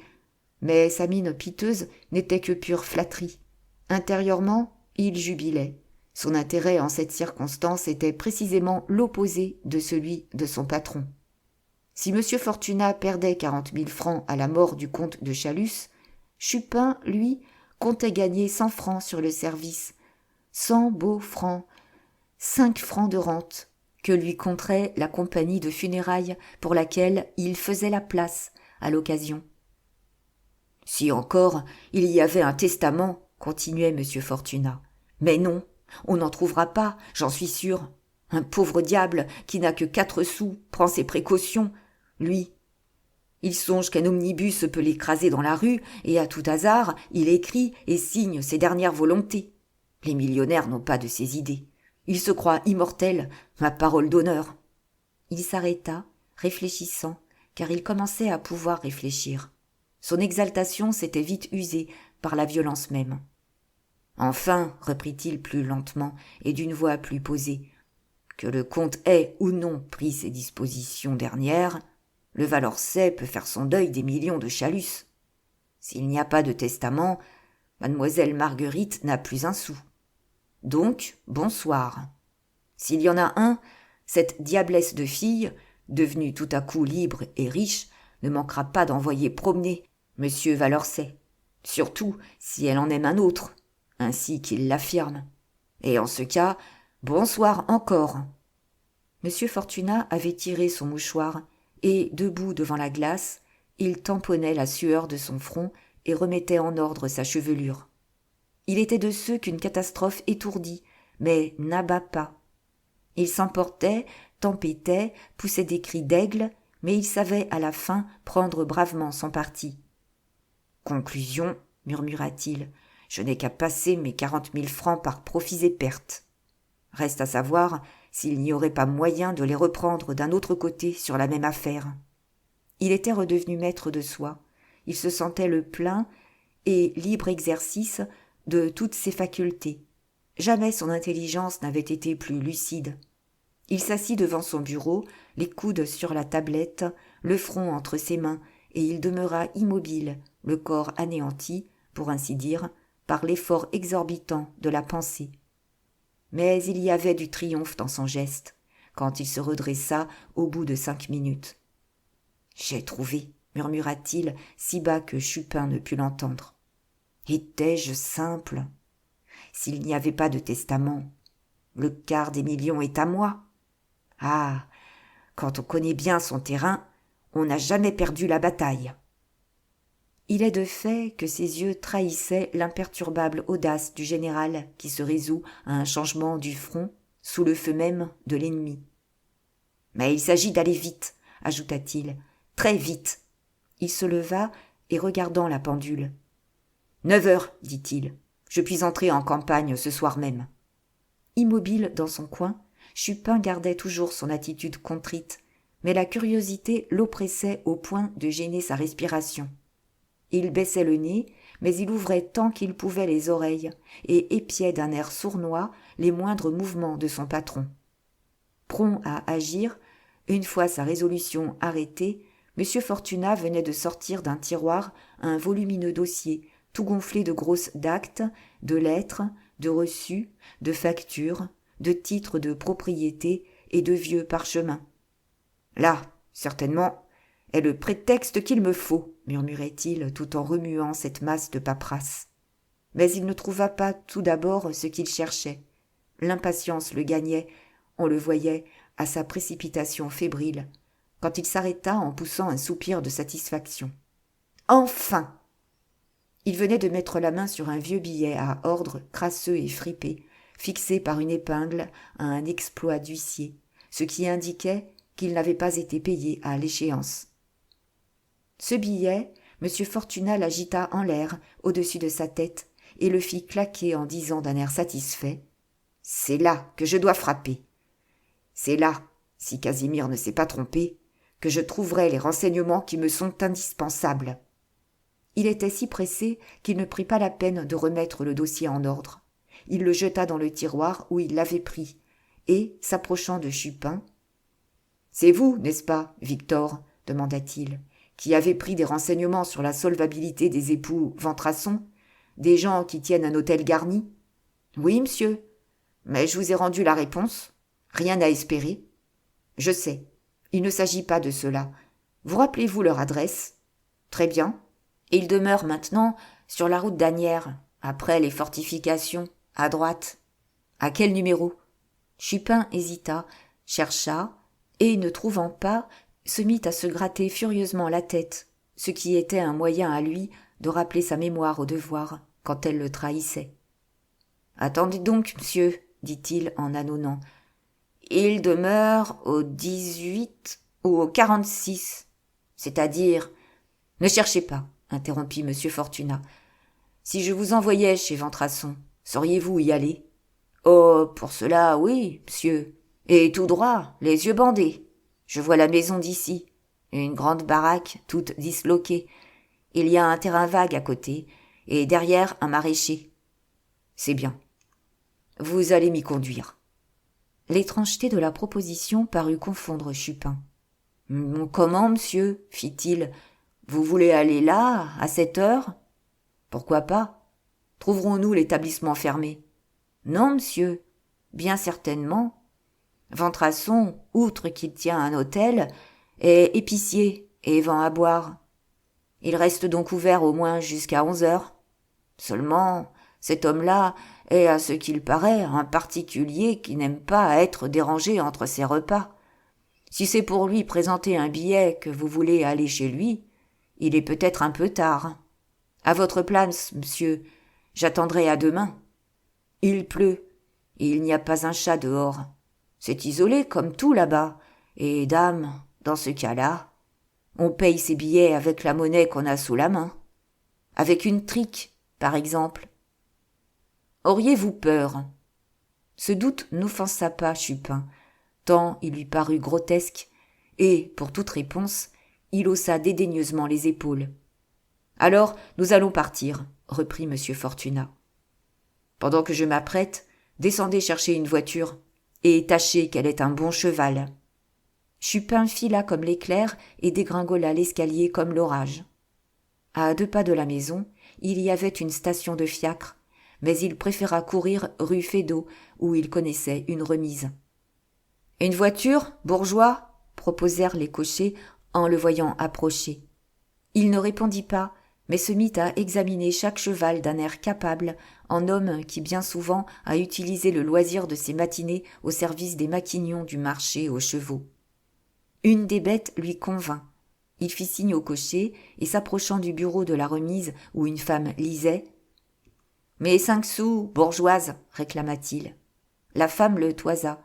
mais sa mine piteuse n'était que pure flatterie. Intérieurement, il jubilait. Son intérêt en cette circonstance était précisément l'opposé de celui de son patron. Si M. Fortunat perdait 40 000 francs à la mort du comte de Chalus, Chupin, lui, comptait gagner 100 francs sur le service. 100 beaux francs, 5 francs de rente, que lui compterait la compagnie de funérailles pour laquelle il faisait la place à l'occasion. « Si encore il y avait un testament, continuait M. Fortunat. Mais non, on n'en trouvera pas, j'en suis sûr. Un pauvre diable qui n'a que 4 sous prend ses précautions, lui. Il songe qu'un omnibus peut l'écraser dans la rue, et à tout hasard, il écrit et signe ses dernières volontés. Les millionnaires n'ont pas de ces idées. Il se croit immortel, ma parole d'honneur. » Il s'arrêta, réfléchissant, car il commençait à pouvoir réfléchir. Son exaltation s'était vite usée par la violence même. « Enfin, reprit-il plus lentement et d'une voix plus posée, que le comte ait ou non pris ses dispositions dernières, le Valençay peut faire son deuil des millions de Chalus. S'il n'y a pas de testament, mademoiselle Marguerite n'a plus un sou. Donc, bonsoir. S'il y en a un, cette diablesse de fille, devenue tout à coup libre et riche, ne manquera pas d'envoyer promener monsieur Valençay, surtout si elle en aime un autre, ainsi qu'il l'affirme. Et en ce cas, bonsoir encore. » M. Fortunat avait tiré son mouchoir, et, debout devant la glace, il tamponnait la sueur de son front et remettait en ordre sa chevelure. Il était de ceux qu'une catastrophe étourdit, mais n'abat pas. Il s'emportait, tempêtait, poussait des cris d'aigle, mais il savait à la fin prendre bravement son parti. « Conclusion, murmura-t-il, je n'ai qu'à passer mes 40 000 francs par profits et pertes. Reste à savoir s'il n'y aurait pas moyen de les reprendre d'un autre côté sur la même affaire. » Il était redevenu maître de soi, il se sentait le plein et libre exercice de toutes ses facultés. Jamais son intelligence n'avait été plus lucide. Il s'assit devant son bureau, les coudes sur la tablette, le front entre ses mains, et il demeura immobile, le corps anéanti, pour ainsi dire, par l'effort exorbitant de la pensée. Mais il y avait du triomphe dans son geste, quand il se redressa au bout de 5 minutes. « J'ai trouvé » murmura-t-il, si bas que Chupin ne put l'entendre. « Étais-je simple ? S'il n'y avait pas de testament, le quart des millions est à moi. Ah, quand on connaît bien son terrain, on n'a jamais perdu la bataille. » Il est de fait que ses yeux trahissaient l'imperturbable audace du général qui se résout à un changement du front sous le feu même de l'ennemi. « Mais il s'agit d'aller vite, » ajouta-t-il, « très vite. » Il se leva et regardant la pendule. « 9 heures, dit-il. Je puis entrer en campagne ce soir même. » Immobile dans son coin, Chupin gardait toujours son attitude contrite, mais la curiosité l'oppressait au point de gêner sa respiration. Il baissait le nez, mais il ouvrait tant qu'il pouvait les oreilles et épiait d'un air sournois les moindres mouvements de son patron. Prompt à agir, une fois sa résolution arrêtée, M. Fortunat venait de sortir d'un tiroir un volumineux dossier, tout gonflé de grosses d'actes, de lettres, de reçus, de factures, de titres de propriété et de vieux parchemins. « Là, certainement, est le prétexte qu'il me faut, » murmurait-il tout en remuant cette masse de paperasse. Mais il ne trouva pas tout d'abord ce qu'il cherchait. L'impatience le gagnait, on le voyait, à sa précipitation fébrile, quand il s'arrêta en poussant un soupir de satisfaction. « Enfin !» Il venait de mettre la main sur un vieux billet à ordre crasseux et fripé, fixé par une épingle à un exploit d'huissier, ce qui indiquait qu'il n'avait pas été payé à l'échéance. Ce billet, M. Fortunat l'agita en l'air au-dessus de sa tête et le fit claquer en disant d'un air satisfait « C'est là que je dois frapper. C'est là, si Casimir ne s'est pas trompé, que je trouverai les renseignements qui me sont indispensables. » Il était si pressé qu'il ne prit pas la peine de remettre le dossier en ordre. Il le jeta dans le tiroir où il l'avait pris, et, s'approchant de Chupin, « C'est vous, n'est-ce pas, Victor, demanda-t-il, qui avez pris des renseignements sur la solvabilité des époux Ventrasson, des gens qui tiennent un hôtel garni ? » ?»« Oui, monsieur. Mais je vous ai rendu la réponse. Rien à espérer. »« Je sais. Il ne s'agit pas de cela. Vous rappelez-vous leur adresse ? » ?»« Très bien. Ils demeurent maintenant sur la route d'Asnières, après les fortifications, à droite. »« À quel numéro ? » Chupin hésita, chercha, et, ne trouvant pas, se mit à se gratter furieusement la tête, ce qui était un moyen à lui de rappeler sa mémoire au devoir quand elle le trahissait. « Attendez donc, monsieur, dit-il en ânonnant. Il demeure au 18 ou au 46, c'est-à-dire... Ne cherchez pas, interrompit M. Fortunat. Si je vous envoyais chez Ventrasson, sauriez-vous y aller ? Oh, pour cela, oui, monsieur. Et tout droit, les yeux bandés. Je vois la maison d'ici, une grande baraque toute disloquée. Il y a un terrain vague à côté, et derrière un maraîcher. C'est bien. Vous allez m'y conduire. L'étrangeté de la proposition parut confondre Chupin. « Comment, monsieur ? Fit-il. Vous voulez aller là, à cette heure ? Pourquoi pas ? Trouverons-nous l'établissement fermé ? Non, monsieur. Bien certainement. Ventrasson, outre qu'il tient un hôtel, est épicier et vend à boire. Il reste donc ouvert au moins jusqu'à 11 heures. Seulement, cet homme-là est, à ce qu'il paraît, un particulier qui n'aime pas être dérangé entre ses repas. Si c'est pour lui présenter un billet que vous voulez aller chez lui, il est peut-être un peu tard. À votre place, monsieur, j'attendrai à demain. Il pleut, et il n'y a pas un chat dehors. C'est isolé comme tout là-bas, et dame, dans ce cas-là, on paye ses billets avec la monnaie qu'on a sous la main. Avec une trique, par exemple. Auriez-vous peur ? Ce doute n'offensa pas Chupin, tant il lui parut grotesque, et, pour toute réponse, il haussa dédaigneusement les épaules. « Alors, nous allons partir, » reprit M. Fortunat. « Pendant que je m'apprête, Descendez chercher une voiture et tâchez qu'elle ait un bon cheval. » Chupin fila comme l'éclair et dégringola l'escalier comme l'orage. À 2 pas de la maison, il y avait une station de fiacre, mais il préféra courir rue Feydeau, où il connaissait une remise. « Une voiture, bourgeois ?» proposèrent les cochers en le voyant approcher. Il ne répondit pas, mais se mit à examiner chaque cheval d'un air capable, en homme qui bien souvent a utilisé le loisir de ses matinées au service des maquignons du marché aux chevaux. Une des bêtes lui convint. Il fit signe au cocher et s'approchant du bureau de la remise où une femme lisait « Mes 5 sous, bourgeoise !» réclama-t-il. La femme le toisa.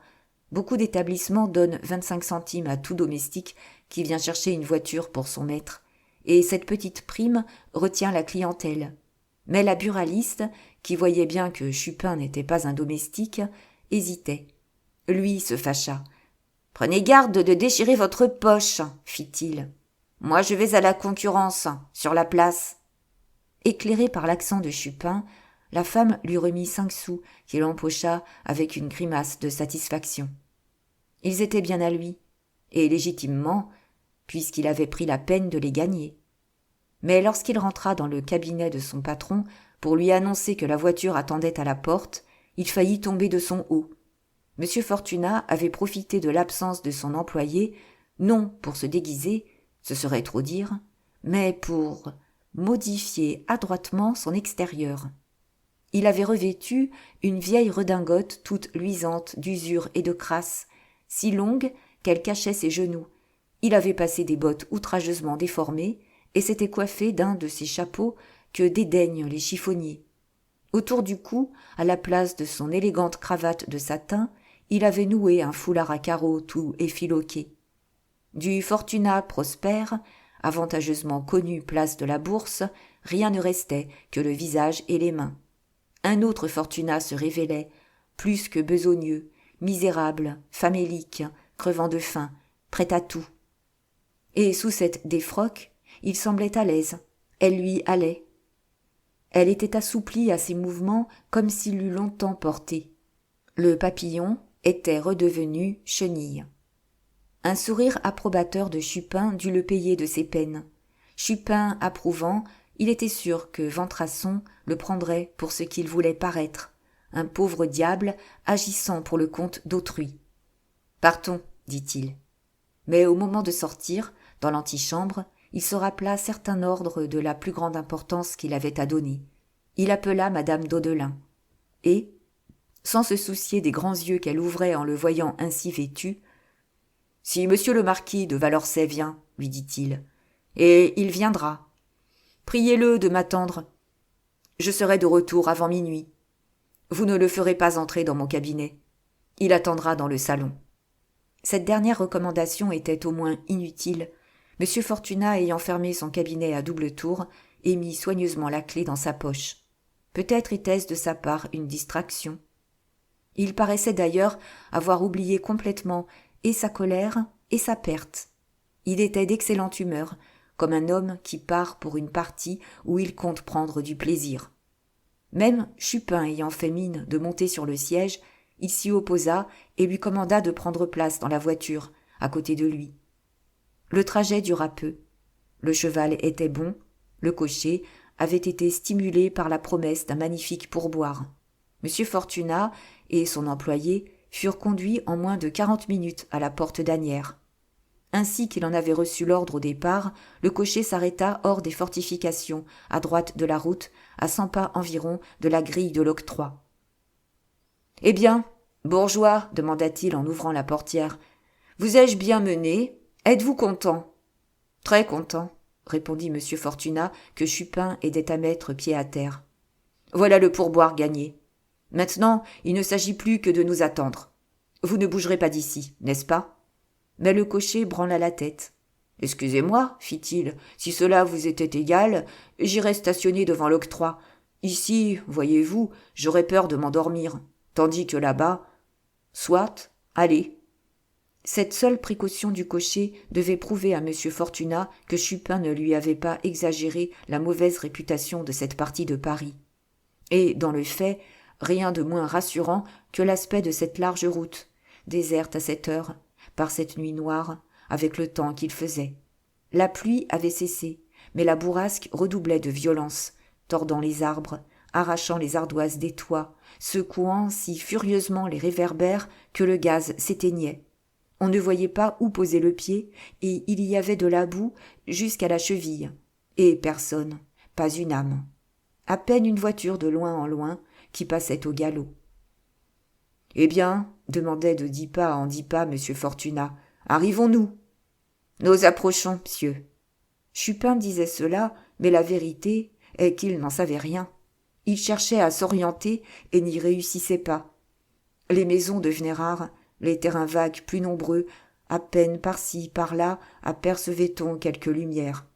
Beaucoup d'établissements donnent 25 centimes à tout domestique qui vient chercher une voiture pour son maître, et cette petite prime retient la clientèle. Mais la buraliste, qui voyait bien que Chupin n'était pas un domestique, hésitait. Lui se fâcha. « Prenez garde de déchirer votre poche, fit-il. Moi je vais à la concurrence, sur la place. » Éclairée par l'accent de Chupin, la femme lui remit 5 sous qu'il empocha avec une grimace de satisfaction. Ils étaient bien à lui, et légitimement, puisqu'il avait pris la peine de les gagner. Mais lorsqu'il rentra dans le cabinet de son patron pour lui annoncer que la voiture attendait à la porte, il faillit tomber de son haut. M. Fortunat avait profité de l'absence de son employé, non pour se déguiser, ce serait trop dire, mais pour modifier adroitement son extérieur. Il avait revêtu une vieille redingote toute luisante d'usure et de crasse, si longue qu'elle cachait ses genoux. Il avait passé des bottes outrageusement déformées et s'était coiffé d'un de ces chapeaux que dédaignent les chiffonniers. Autour du cou, à la place de son élégante cravate de satin, il avait noué un foulard à carreaux tout effiloqué. Du Fortunat prospère, avantageusement connu place de la Bourse, rien ne restait que le visage et les mains. Un autre Fortunat se révélait, plus que besogneux, misérable, famélique, crevant de faim, prêt à tout. Et sous cette défroque, il semblait à l'aise, elle lui allait. Elle était assouplie à ses mouvements comme s'il l'eût longtemps portée. Le papillon était redevenu chenille. Un sourire approbateur de Chupin dut le payer de ses peines. Chupin approuvant, il était sûr que Ventrasson le prendrait pour ce qu'il voulait paraître, un pauvre diable agissant pour le compte d'autrui. « Partons, dit-il. » Mais au moment de sortir, dans l'antichambre, il se rappela certain ordre de la plus grande importance qu'il avait à donner. Il appela madame Daudelin. Et, sans se soucier des grands yeux qu'elle ouvrait en le voyant ainsi vêtu, « Si monsieur le marquis de Valençay vient, lui dit-il, et il viendra. Priez-le de m'attendre. Je serai de retour avant minuit. Vous ne le ferez pas entrer dans mon cabinet. Il attendra dans le salon. » Cette dernière recommandation était au moins inutile, M. Fortunat ayant fermé son cabinet à double tour et mis soigneusement la clé dans sa poche. Peut-être était-ce de sa part une distraction. Il paraissait d'ailleurs avoir oublié complètement et sa colère et sa perte. Il était d'excellente humeur, comme un homme qui part pour une partie où il compte prendre du plaisir. Même Chupin ayant fait mine de monter sur le siège, il s'y opposa et lui commanda de prendre place dans la voiture, à côté de lui. Le trajet dura peu. Le cheval était bon, le cocher avait été stimulé par la promesse d'un magnifique pourboire. M. Fortunat et son employé furent conduits en moins de 40 minutes à la porte d'Asnières. Ainsi qu'il en avait reçu l'ordre au départ, le cocher s'arrêta hors des fortifications, à droite de la route, à 100 pas environ de la grille de l'octroi. « Eh bien, bourgeois, demanda-t-il en ouvrant la portière, vous ai-je bien mené ? Êtes-vous content ? » « Très content, répondit M. Fortunat, que Chupin aidait à mettre pied à terre. Voilà le pourboire gagné. Maintenant, il ne s'agit plus que de nous attendre. Vous ne bougerez pas d'ici, n'est-ce pas ? Mais le cocher branla la tête. « Excusez-moi, fit-il, si cela vous était égal, j'irais stationner devant l'octroi. Ici, voyez-vous, j'aurais peur de m'endormir, tandis que là-bas... Soit, allez. » Cette seule précaution du cocher devait prouver à M. Fortunat que Chupin ne lui avait pas exagéré la mauvaise réputation de cette partie de Paris. Et, dans le fait, rien de moins rassurant que l'aspect de cette large route, déserte à cette heure, par cette nuit noire, avec le temps qu'il faisait. La pluie avait cessé, mais la bourrasque redoublait de violence, tordant les arbres, arrachant les ardoises des toits, secouant si furieusement les réverbères que le gaz s'éteignait. On ne voyait pas où poser le pied, et il y avait de la boue jusqu'à la cheville. Et personne, pas une âme. À peine une voiture de loin en loin qui passait au galop. « Eh bien, demandait de 10 pas en 10 pas M. Fortunat, arrivons-nous ? Nous approchons, monsieur. Chupin disait cela, mais la vérité est qu'il n'en savait rien. Il cherchait à s'orienter et n'y réussissait pas. Les maisons devenaient rares, les terrains vagues plus nombreux, à peine par-ci, par-là, apercevait-on quelques lumières.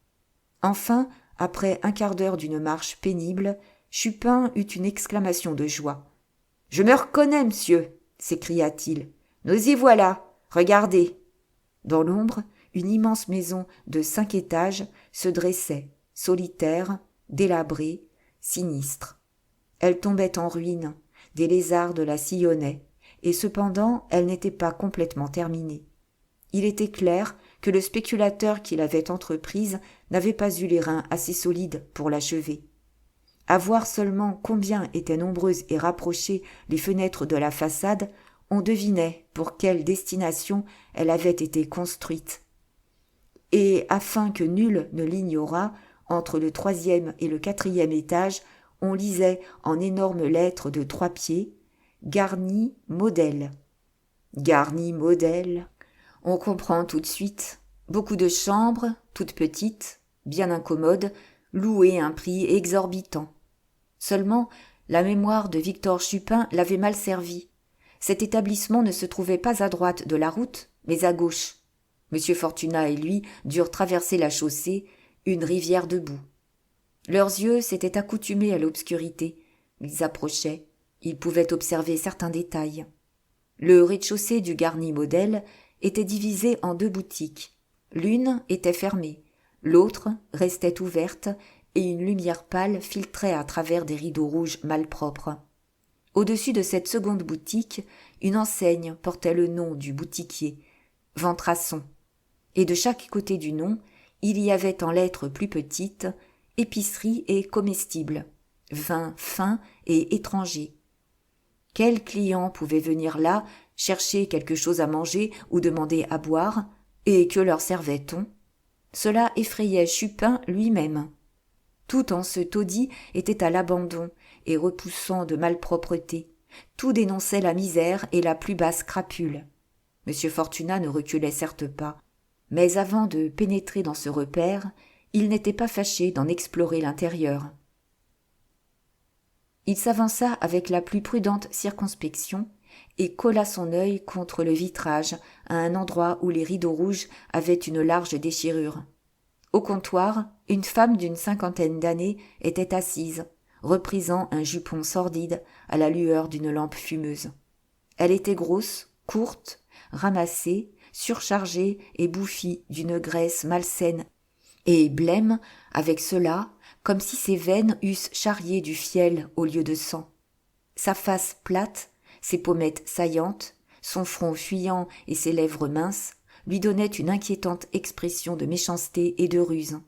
Enfin, après un quart d'heure d'une marche pénible, Chupin eut une exclamation de joie. « Je me reconnais, monsieur !» s'écria-t-il. « Nous y voilà. Regardez !» Dans l'ombre, une immense maison de 5 étages se dressait, solitaire, délabrée, sinistre. Elle tombait en ruine, des lézards de la sillonnaient, et cependant elle n'était pas complètement terminée. Il était clair que le spéculateur qui l'avait entreprise n'avait pas eu les reins assez solides pour l'achever. À voir seulement combien étaient nombreuses et rapprochées les fenêtres de la façade, on devinait pour quelle destination elle avait été construite. Et afin que nul ne l'ignorât, entre le 3e et le 4e étage, on lisait en énormes lettres de 3 pieds « Garni modèle ». Garni modèle, on comprend tout de suite. Beaucoup de chambres, toutes petites, bien incommodes, louées un prix exorbitant. Seulement, la mémoire de Victor Chupin l'avait mal servi. Cet établissement ne se trouvait pas à droite de la route, mais à gauche. M. Fortunat et lui durent traverser la chaussée, une rivière de boue. Leurs yeux s'étaient accoutumés à l'obscurité. Ils approchaient. Ils pouvaient observer certains détails. Le rez-de-chaussée du Garni modèle était divisé en 2 boutiques. L'une était fermée, l'autre restait ouverte et une lumière pâle filtrait à travers des rideaux rouges malpropres. Au-dessus de cette seconde boutique, une enseigne portait le nom du boutiquier, Ventrasson, et de chaque côté du nom, il y avait en lettres plus petites épicerie et comestibles, vin fin et étranger. Quel client pouvait venir là chercher quelque chose à manger ou demander à boire, et que leur servait-on ? Cela effrayait Chupin lui-même. Tout en ce taudis était à l'abandon et repoussant de malpropreté. Tout dénonçait la misère et la plus basse crapule. M. Fortunat ne reculait certes pas, mais avant de pénétrer dans ce repère, il n'était pas fâché d'en explorer l'intérieur. Il s'avança avec la plus prudente circonspection et colla son œil contre le vitrage à un endroit où les rideaux rouges avaient une large déchirure. Au comptoir, une femme d'une 50aine d'années était assise, reprisant un jupon sordide à la lueur d'une lampe fumeuse. Elle était grosse, courte, ramassée, surchargée et bouffie d'une graisse malsaine, et blême avec cela, comme si ses veines eussent charrié du fiel au lieu de sang. Sa face plate, ses pommettes saillantes, son front fuyant et ses lèvres minces lui donnaient une inquiétante expression de méchanceté et de ruse.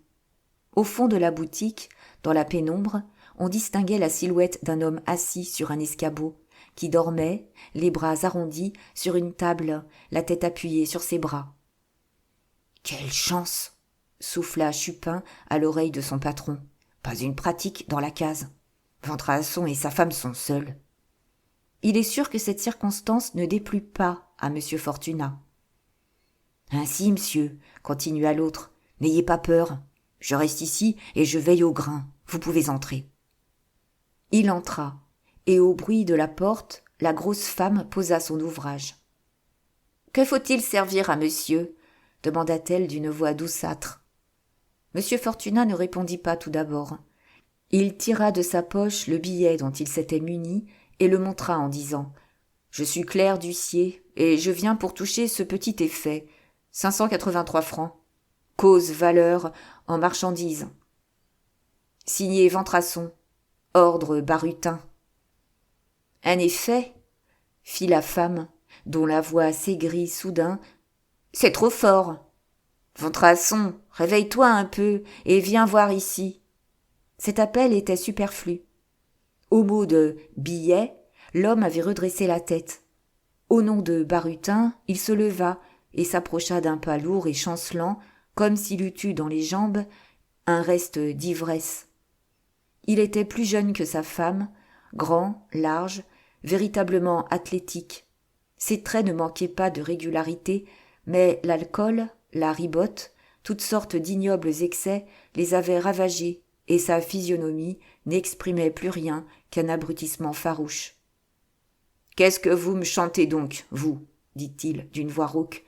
Au fond de la boutique, dans la pénombre, on distinguait la silhouette d'un homme assis sur un escabeau, qui dormait, les bras arrondis, sur une table, la tête appuyée sur ses bras. « Quelle chance !» souffla Chupin à l'oreille de son patron. « Pas une pratique dans la case. Ventrasson et sa femme sont seuls. » Il est sûr que cette circonstance ne déplut pas à M. Fortunat. « Ainsi, monsieur, continua l'autre, n'ayez pas peur. Je reste ici et je veille au grain. Vous pouvez entrer. » Il entra, et au bruit de la porte, la grosse femme posa son ouvrage. « Que faut-il servir à monsieur ?» demanda-t-elle d'une voix douceâtre. M. Fortunat ne répondit pas tout d'abord. Il tira de sa poche le billet dont il s'était muni et le montra en disant « Je suis clerc d'huissier et je viens pour toucher ce petit effet, 583 francs. Cause valeur en marchandises. Signé Ventrasson. Ordre Barutin. » En effet, fit la femme, dont la voix s'aigrit soudain, c'est trop fort. Ventrasson, réveille-toi un peu et viens voir ici. Cet appel était superflu. Au mot de billet, l'homme avait redressé la tête. Au nom de Barutin, il se leva et s'approcha d'un pas lourd et chancelant, comme s'il eût eu dans les jambes un reste d'ivresse. Il était plus jeune que sa femme, grand, large, véritablement athlétique. Ses traits ne manquaient pas de régularité, mais l'alcool, la ribote, toutes sortes d'ignobles excès les avaient ravagés, et sa physionomie n'exprimait plus rien qu'un abrutissement farouche. « Qu'est-ce que vous me chantez donc, vous ?» dit-il d'une voix rauque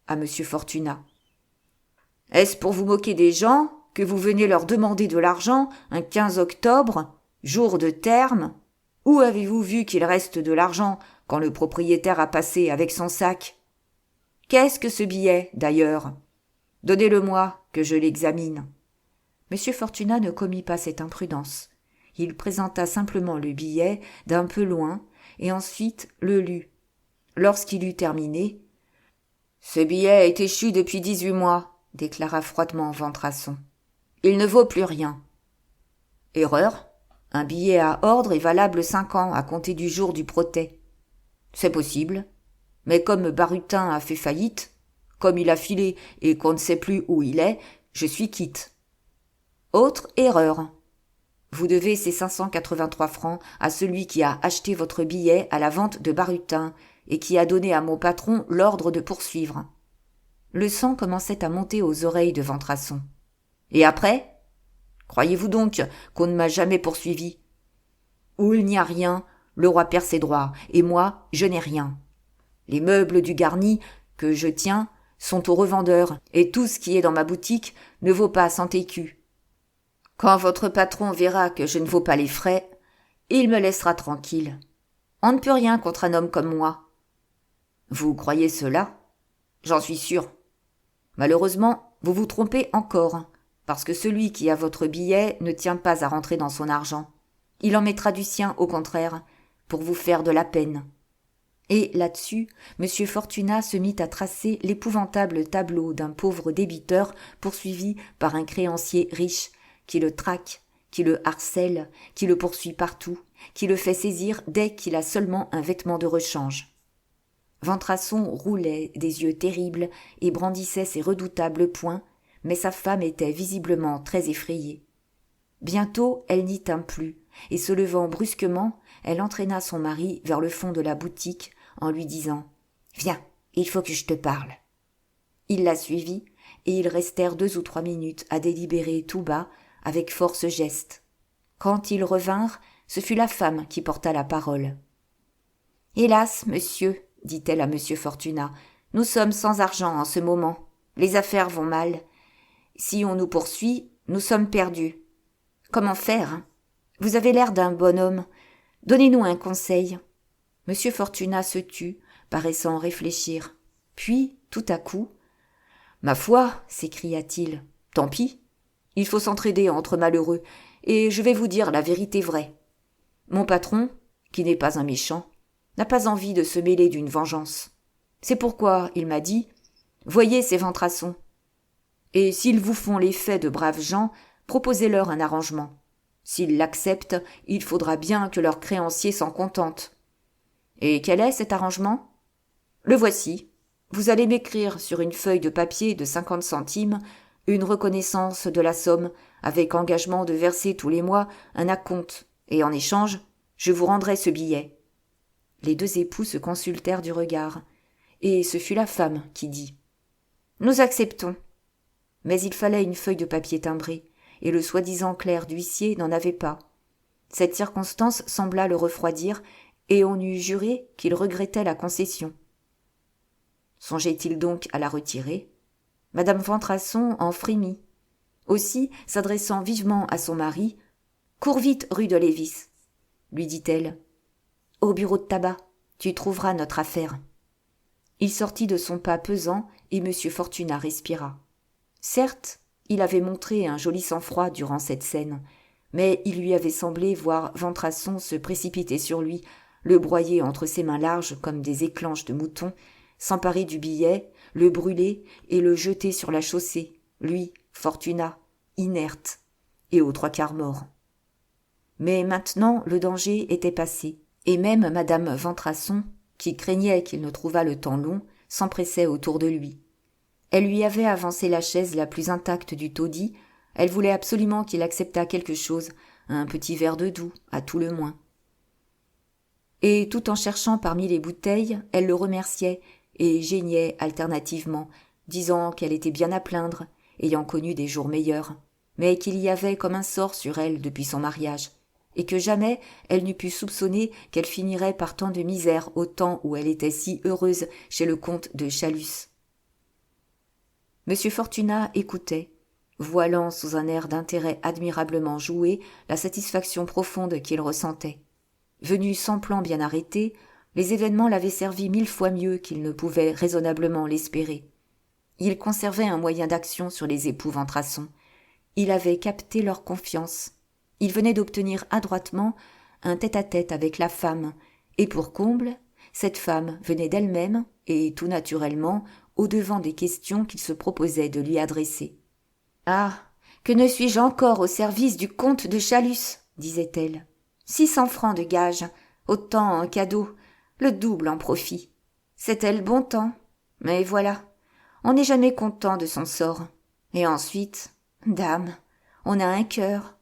à M. Fortunat. « Est-ce pour vous moquer des gens que vous venez leur demander de l'argent un 15 octobre, jour de terme? Où avez-vous vu qu'il reste de l'argent quand le propriétaire a passé avec son sac? Qu'est-ce que ce billet, d'ailleurs? Donnez-le-moi, que je l'examine. » M. Fortunat ne commit pas cette imprudence. Il présenta simplement le billet d'un peu loin et ensuite le lut. Lorsqu'il eut terminé, « Ce billet est échu depuis 18 mois, déclara froidement Ventrasson. Il ne vaut plus rien. Erreur. Un billet à ordre est valable 5 ans à compter du jour du protêt. C'est possible. Mais comme Barutin a fait faillite, comme il a filé et qu'on ne sait plus où il est, je suis quitte. Autre erreur. Vous devez ces 583 francs à celui qui a acheté votre billet à la vente de Barutin et qui a donné à mon patron l'ordre de poursuivre. Le sang commençait à monter aux oreilles de Ventrasson. Et après? Croyez-vous donc qu'on ne m'a jamais poursuivi? Où il n'y a rien, le roi perd ses droits, et moi, je n'ai rien. Les meubles du garni, que je tiens, sont aux revendeurs, et tout ce qui est dans ma boutique ne vaut pas 100 écus. Quand votre patron verra que je ne vaux pas les frais, il me laissera tranquille. On ne peut rien contre un homme comme moi. Vous croyez cela? J'en suis sûr. Malheureusement, vous vous trompez encore, parce que celui qui a votre billet ne tient pas à rentrer dans son argent. Il en mettra du sien, au contraire, pour vous faire de la peine. Et là-dessus, M. Fortunat se mit à tracer l'épouvantable tableau d'un pauvre débiteur poursuivi par un créancier riche, qui le traque, qui le harcèle, qui le poursuit partout, qui le fait saisir dès qu'il a seulement un vêtement de rechange. Ventrasson roulait des yeux terribles et brandissait ses redoutables poings, mais sa femme était visiblement très effrayée. Bientôt elle n'y tint plus, et se levant brusquement, elle entraîna son mari vers le fond de la boutique en lui disant « Viens, il faut que je te parle. » Il la suivit, et ils restèrent 2 ou 3 minutes à délibérer tout bas, avec force geste. Quand ils revinrent, ce fut la femme qui porta la parole. « Hélas, monsieur, dit-elle à M. Fortunat, nous sommes sans argent en ce moment. Les affaires vont mal. Si on nous poursuit, nous sommes perdus. Comment faire? Vous avez l'air d'un bon homme. Donnez-nous un conseil. » M. Fortunat se tut, paraissant réfléchir. Puis, tout à coup, « Ma foi, s'écria-t-il, tant pis. Il faut s'entraider entre malheureux, et je vais vous dire la vérité vraie. Mon patron, qui n'est pas un méchant, n'a pas envie de se mêler d'une vengeance. C'est pourquoi il m'a dit « Voyez ces Ventrassons. Et s'ils vous font l'effet de braves gens, proposez-leur un arrangement. S'ils l'acceptent, il faudra bien que leur créancier s'en contente. Et quel est cet arrangement? Le voici. Vous allez m'écrire sur une feuille de papier de 50 centimes une reconnaissance de la somme, avec engagement de verser tous les mois un acompte, et en échange, je vous rendrai ce billet. » Les 2 époux se consultèrent du regard, et ce fut la femme qui dit « Nous acceptons. » Mais il fallait une feuille de papier timbrée, et le soi-disant clerc d'huissier n'en avait pas. Cette circonstance sembla le refroidir, et on eût juré qu'il regrettait la concession. Songeait-il donc à la retirer? Madame Ventrasson en frémit. Aussi, s'adressant vivement à son mari, « Cours vite rue de Lévis, » lui dit-elle. « Au bureau de tabac, tu trouveras notre affaire. » Il sortit de son pas pesant et M. Fortunat respira. Certes, il avait montré un joli sang-froid durant cette scène, mais il lui avait semblé voir Ventrasson se précipiter sur lui le broyer entre ses mains larges comme des éclanches de mouton, s'emparer du billet, le brûler et le jeter sur la chaussée, lui, Fortuna, inerte, et aux trois quarts mort. Mais maintenant le danger était passé, et même madame Ventrasson, qui craignait qu'il ne trouvât le temps long, s'empressait autour de lui. Elle lui avait avancé la chaise la plus intacte du taudis, elle voulait absolument qu'il acceptât quelque chose, un petit verre de doux, à tout le moins. Et tout en cherchant parmi les bouteilles, elle le remerciait et geignait alternativement, disant qu'elle était bien à plaindre, ayant connu des jours meilleurs, mais qu'il y avait comme un sort sur elle depuis son mariage, et que jamais elle n'eût pu soupçonner qu'elle finirait par tant de misère au temps où elle était si heureuse chez le comte de Chalus. Monsieur Fortuna écoutait, voilant sous un air d'intérêt admirablement joué la satisfaction profonde qu'il ressentait. Venu sans plan bien arrêté, les événements l'avaient servi 1000 fois mieux qu'il ne pouvait raisonnablement l'espérer. Il conservait un moyen d'action sur les époux Ventrasson. Il avait capté leur confiance. Il venait d'obtenir adroitement un tête-à-tête avec la femme, et pour comble, cette femme venait d'elle-même, et tout naturellement, au-devant des questions qu'il se proposait de lui adresser. « Ah, que ne suis-je encore au service du comte de Chalus ?» disait-elle. 600 francs de gage, autant en cadeau, le double en profit. C'était le bon temps. Mais voilà, on n'est jamais content de son sort. Et ensuite, dame, on a un cœur.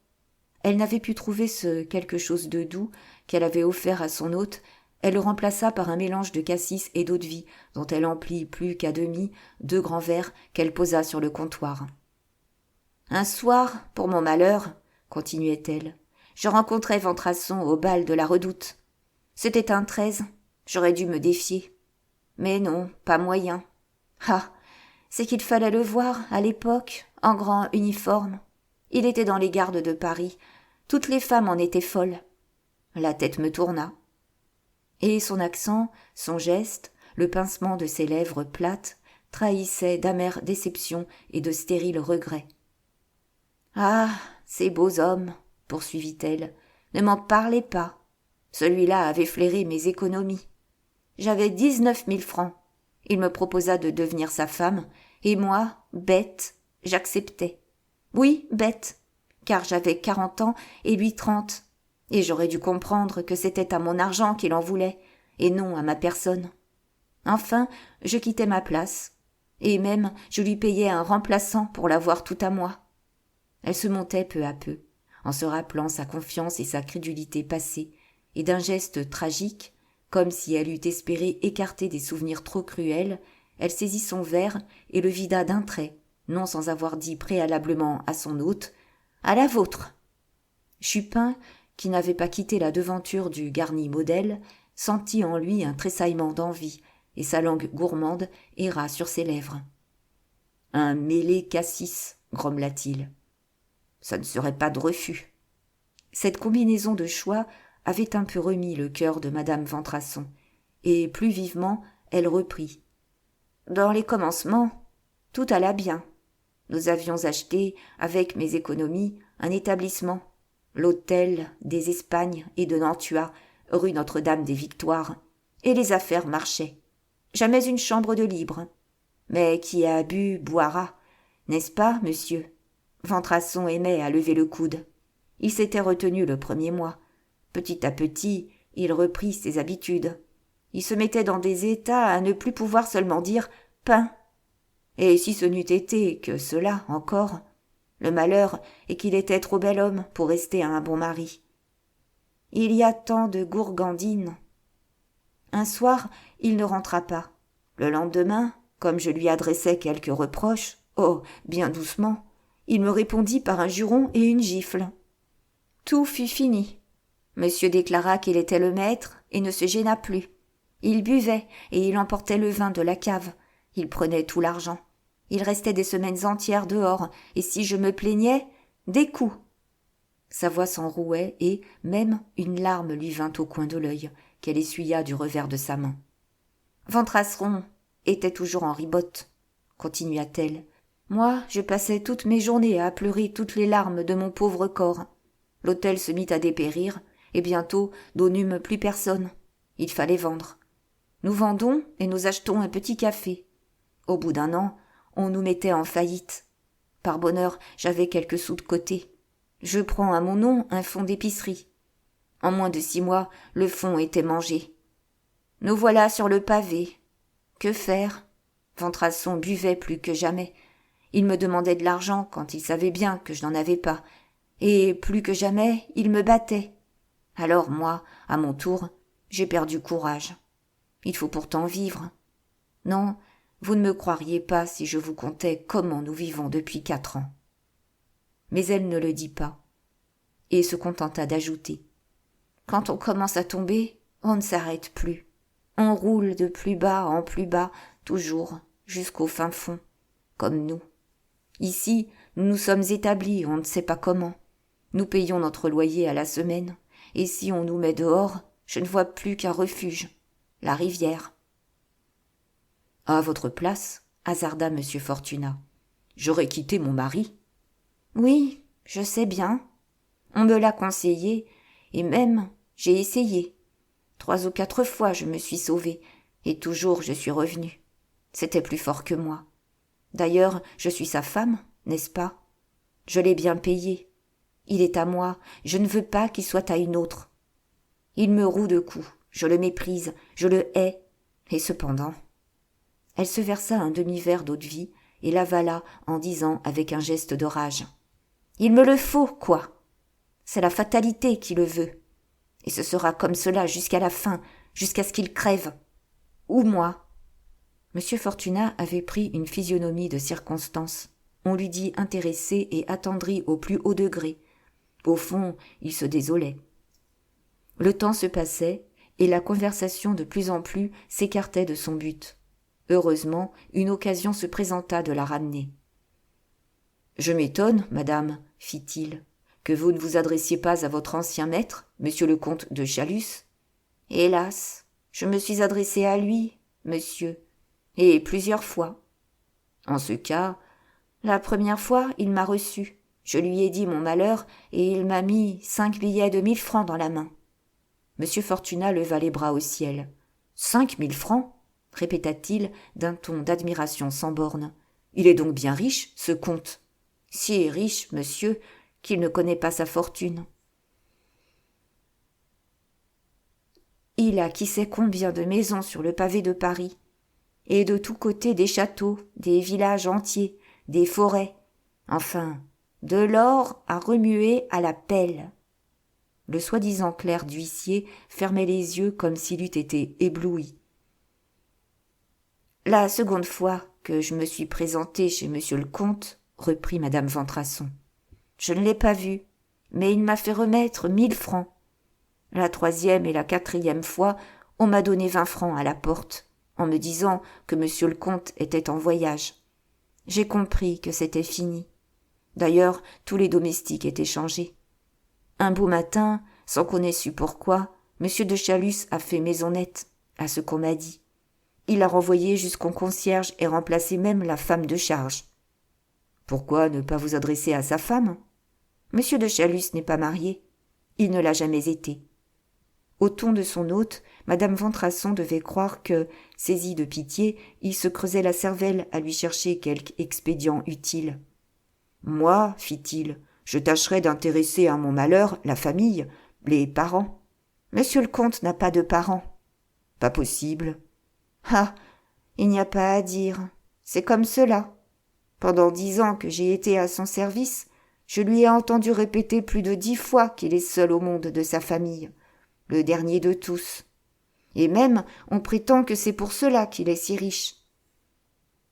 Elle n'avait pu trouver ce quelque chose de doux qu'elle avait offert à son hôte. Elle le remplaça par un mélange de cassis et d'eau-de-vie, dont elle emplit plus qu'à demi 2 grands verres qu'elle posa sur le comptoir. Un soir, pour mon malheur, continuait-elle, je rencontrai Ventrasson au bal de la Redoute. C'était un 13, j'aurais dû me défier. Mais non, pas moyen. Ah, c'est qu'il fallait le voir, à l'époque, en grand uniforme. Il était dans les gardes de Paris. Toutes les femmes en étaient folles. La tête me tourna. Et son accent, son geste, le pincement de ses lèvres plates, trahissaient d'amères déceptions et de stériles regrets. « Ah, ces beaux hommes !» poursuivit-elle, « ne m'en parlez pas. Celui-là avait flairé mes économies. J'avais 19 000 francs. Il me proposa de devenir sa femme, et moi, bête, j'acceptais. Oui, bête, car j'avais 40 ans et lui 30, et j'aurais dû comprendre que c'était à mon argent qu'il en voulait, et non à ma personne. Enfin, je quittais ma place, et même je lui payais un remplaçant pour l'avoir tout à moi. Elle se montait peu à peu, en se rappelant sa confiance et sa crédulité passée, et d'un geste tragique, comme si elle eût espéré écarter des souvenirs trop cruels, elle saisit son verre et le vida d'un trait, non sans avoir dit préalablement à son hôte « À la vôtre !» Chupin, qui n'avait pas quitté la devanture du garni modèle, sentit en lui un tressaillement d'envie, et sa langue gourmande erra sur ses lèvres. « Un mêlé cassis !» grommela-t-il. « Ça ne serait pas de refus. » Cette combinaison de choix avait un peu remis le cœur de madame Ventrasson, et plus vivement elle reprit. « Dans les commencements, tout alla bien. Nous avions acheté, avec mes économies, un établissement, l'hôtel des Espagnes et de Nantua, rue Notre-Dame-des-Victoires, et les affaires marchaient. Jamais une chambre de libre. Mais qui a bu boira, n'est-ce pas, monsieur ? Ventrasson aimait à lever le coude. Il s'était retenu le premier mois. Petit à petit, il reprit ses habitudes. Il se mettait dans des états à ne plus pouvoir seulement dire « pain ». Et si ce n'eût été que cela encore, le malheur est qu'il était trop bel homme pour rester un bon mari. Il y a tant de gourgandines. Un soir, il ne rentra pas. Le lendemain, comme je lui adressais quelques reproches, oh, bien doucement, il me répondit par un juron et une gifle. Tout fut fini. Monsieur déclara qu'il était le maître et ne se gêna plus. Il buvait et il emportait le vin de la cave. Il prenait tout l'argent. Il restait des semaines entières dehors, et si je me plaignais, des coups. Sa voix s'enrouait et, même, une larme lui vint au coin de l'œil, qu'elle essuya du revers de sa main. Ventrasson était toujours en ribote, continua-t-elle. Moi, je passais toutes mes journées à pleurer toutes les larmes de mon pauvre corps. L'hôtel se mit à dépérir, et bientôt nous n'eûmes plus personne. Il fallait vendre. Nous vendons et nous achetons un petit café. Au bout d'un an, on nous mettait en faillite. Par bonheur, j'avais quelques sous de côté. Je prends à mon nom un fonds d'épicerie. En moins de 6 mois, le fonds était mangé. Nous voilà sur le pavé. Que faire? Ventrasson buvait plus que jamais. Il me demandait de l'argent quand il savait bien que je n'en avais pas. Et plus que jamais, il me battait. Alors moi, à mon tour, j'ai perdu courage. Il faut pourtant vivre. Non, vous ne me croiriez pas si je vous contais comment nous vivons depuis 4 ans. Mais elle ne le dit pas, et se contenta d'ajouter. Quand on commence à tomber, on ne s'arrête plus. On roule de plus bas en plus bas, toujours, jusqu'au fin fond, comme nous. Ici, nous nous sommes établis, on ne sait pas comment. Nous payons notre loyer à la semaine, et si on nous met dehors, je ne vois plus qu'un refuge, la rivière. À votre place, hasarda M. Fortunat, j'aurais quitté mon mari. Oui, je sais bien. On me l'a conseillé, et même j'ai essayé. 3 ou 4 fois je me suis sauvée, et toujours je suis revenue. C'était plus fort que moi. D'ailleurs, je suis sa femme, n'est-ce pas? Je l'ai bien payé. Il est à moi, je ne veux pas qu'il soit à une autre. Il me roue de coups, je le méprise, je le hais, et cependant... Elle se versa un demi-verre d'eau-de-vie et l'avala en disant avec un geste de rage. Il me le faut, quoi. C'est la fatalité qui le veut. Et ce sera comme cela jusqu'à la fin, jusqu'à ce qu'il crève. Ou moi. Monsieur Fortunat avait pris une physionomie de circonstance. On lui dit intéressé et attendri au plus haut degré. Au fond, il se désolait. Le temps se passait, et la conversation de plus en plus s'écartait de son but. Heureusement, une occasion se présenta de la ramener. « Je m'étonne, madame, fit-il, que vous ne vous adressiez pas à votre ancien maître, monsieur le comte de Chalus. Hélas, je me suis adressé à lui, monsieur, et plusieurs fois. En ce cas, la première fois, il m'a reçu. Je lui ai dit mon malheur, et il m'a mis 5 billets de 1000 francs dans la main. » Monsieur Fortunat leva les bras au ciel. « 5 000 francs ?» répéta-t-il d'un ton d'admiration sans bornes. « Il est donc bien riche, ce comte. Si riche, monsieur, qu'il ne connaît pas sa fortune. Il a qui sait combien de maisons sur le pavé de Paris, et de tous côtés des châteaux, des villages entiers, des forêts, enfin, de l'or à remuer à la pelle. » Le soi-disant clerc d'huissier fermait les yeux comme s'il eût été ébloui. « La seconde fois que je me suis présentée chez monsieur le comte, reprit madame Ventrasson, je ne l'ai pas vu, mais il m'a fait remettre 1000 francs. La 3e et la 4e fois, on m'a donné 20 francs à la porte, en me disant que monsieur le comte était en voyage. J'ai compris que c'était fini. D'ailleurs, tous les domestiques étaient changés. Un beau matin, sans qu'on ait su pourquoi, monsieur de Chalus a fait maison nette, à ce qu'on m'a dit. Il a renvoyé jusqu'au concierge et remplacé même la femme de charge. Pourquoi ne pas vous adresser à sa femme? Monsieur de Chalus n'est pas marié. Il ne l'a jamais été. Au ton de son hôte, madame Ventrasson devait croire que, saisi de pitié, il se creusait la cervelle à lui chercher quelque expédient utile. Moi, fit-il, je tâcherai d'intéresser à mon malheur la famille, les parents. Monsieur le comte n'a pas de parents. Pas possible. Ah, il n'y a pas à dire. C'est comme cela. Pendant 10 ans que j'ai été à son service, je lui ai entendu répéter plus de 10 fois qu'il est seul au monde de sa famille, le dernier de tous. Et même, on prétend que c'est pour cela qu'il est si riche.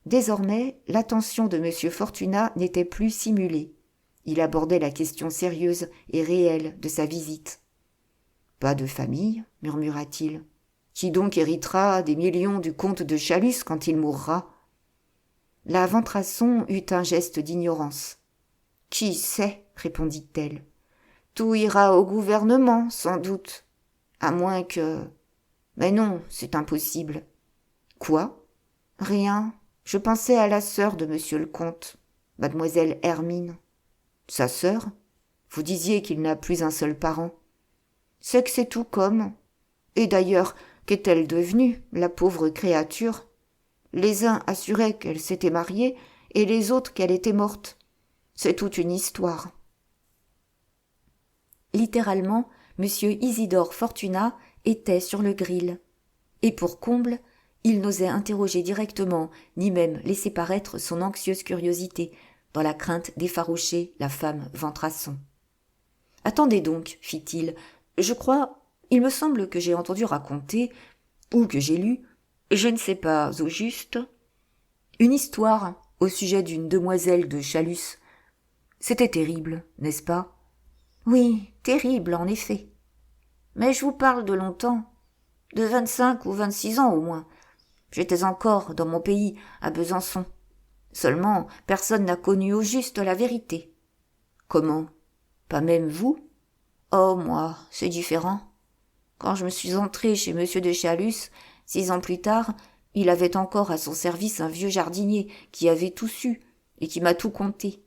Désormais, l'attention de M. Fortunat n'était plus simulée. Il abordait la question sérieuse et réelle de sa visite. « Pas de famille, murmura-t-il. Qui donc héritera des millions du comte de Chalus quand il mourra ?» La Ventrasson eut un geste d'ignorance. « Qui sait, répondit-elle. Tout ira au gouvernement, sans doute. À moins que... Mais non, c'est impossible. » Quoi ? Rien. Je pensais à la sœur de monsieur le comte, mademoiselle Hermine. Sa sœur ? Vous disiez qu'il n'a plus un seul parent. C'est que c'est tout comme. Et d'ailleurs, Qu'est-elle devenue, la pauvre créature? Les uns assuraient qu'elle s'était mariée et les autres qu'elle était morte. C'est toute une histoire. » Littéralement, M. Isidore Fortunat était sur le grill. Et pour comble, il n'osait interroger directement, ni même laisser paraître son anxieuse curiosité, dans la crainte d'effaroucher la femme Ventrasson. « Attendez donc, fit-il, il me semble que j'ai entendu raconter, ou que j'ai lu, je ne sais pas au juste, une histoire au sujet d'une demoiselle de Chalus. C'était terrible, n'est-ce pas ? » ?»« Oui, terrible, en effet. Mais je vous parle de longtemps, de 25 ou 26 ans au moins. J'étais encore dans mon pays, à Besançon. Seulement, personne n'a connu au juste la vérité. »« Comment ? Pas même vous ? » ?»« Oh, moi, c'est différent. Quand je me suis entrée chez monsieur de Chalus, 6 ans plus tard, il avait encore à son service un vieux jardinier qui avait tout su et qui m'a tout conté,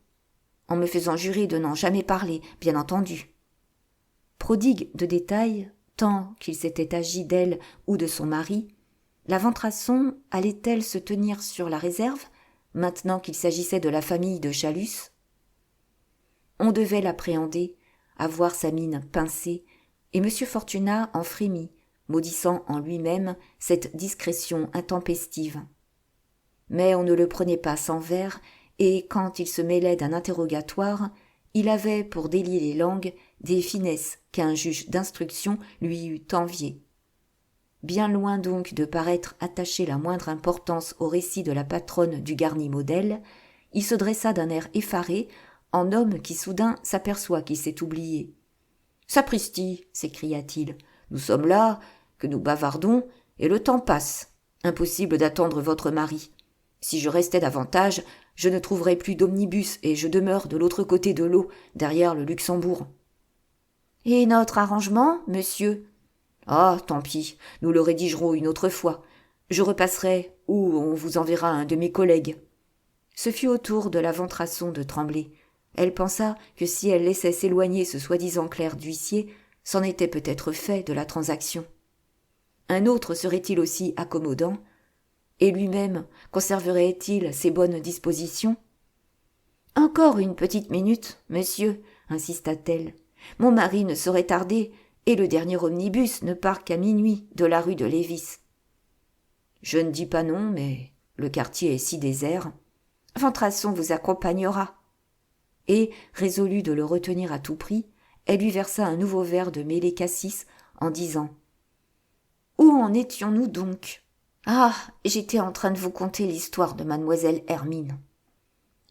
en me faisant jurer de n'en jamais parler, bien entendu. » Prodigue de détails, tant qu'il s'était agi d'elle ou de son mari, la Ventrasson allait-elle se tenir sur la réserve, maintenant qu'il s'agissait de la famille de Chalus ? On devait l'appréhender, à voir sa mine pincée, et M. Fortunat en frémit, maudissant en lui-même cette discrétion intempestive. Mais on ne le prenait pas sans verre, et quand il se mêlait d'un interrogatoire, il avait, pour délier les langues, des finesses qu'un juge d'instruction lui eût enviées. Bien loin donc de paraître attacher la moindre importance au récit de la patronne du garni modèle, il se dressa d'un air effaré, en homme qui soudain s'aperçoit qu'il s'est oublié. « Sapristi !» s'écria-t-il, « nous sommes là, que nous bavardons, et le temps passe. Impossible d'attendre votre mari. Si je restais davantage, je ne trouverais plus d'omnibus et je demeure de l'autre côté de l'eau, derrière le Luxembourg. »« Et notre arrangement, monsieur ? » ?»« Ah, tant pis, nous le rédigerons une autre fois. Je repasserai, ou on vous enverra un de mes collègues. » Ce fut au tour de la Ventrasson de trembler. Elle pensa que si elle laissait s'éloigner ce soi-disant clerc d'huissier, c'en était peut-être fait de la transaction. Un autre serait-il aussi accommodant ? Et lui-même conserverait-il ses bonnes dispositions ? « Encore une petite minute, monsieur, » insista-t-elle. « Mon mari ne saurait tarder, et le dernier omnibus ne part qu'à minuit de la rue de Lévis. »« Je ne dis pas non, mais le quartier est si désert. »« Ventrasson vous accompagnera. » Et, résolue de le retenir à tout prix, elle lui versa un nouveau verre de mêlé cassis en disant « Où en étions-nous donc ? Ah, j'étais en train de vous conter l'histoire de mademoiselle Hermine. »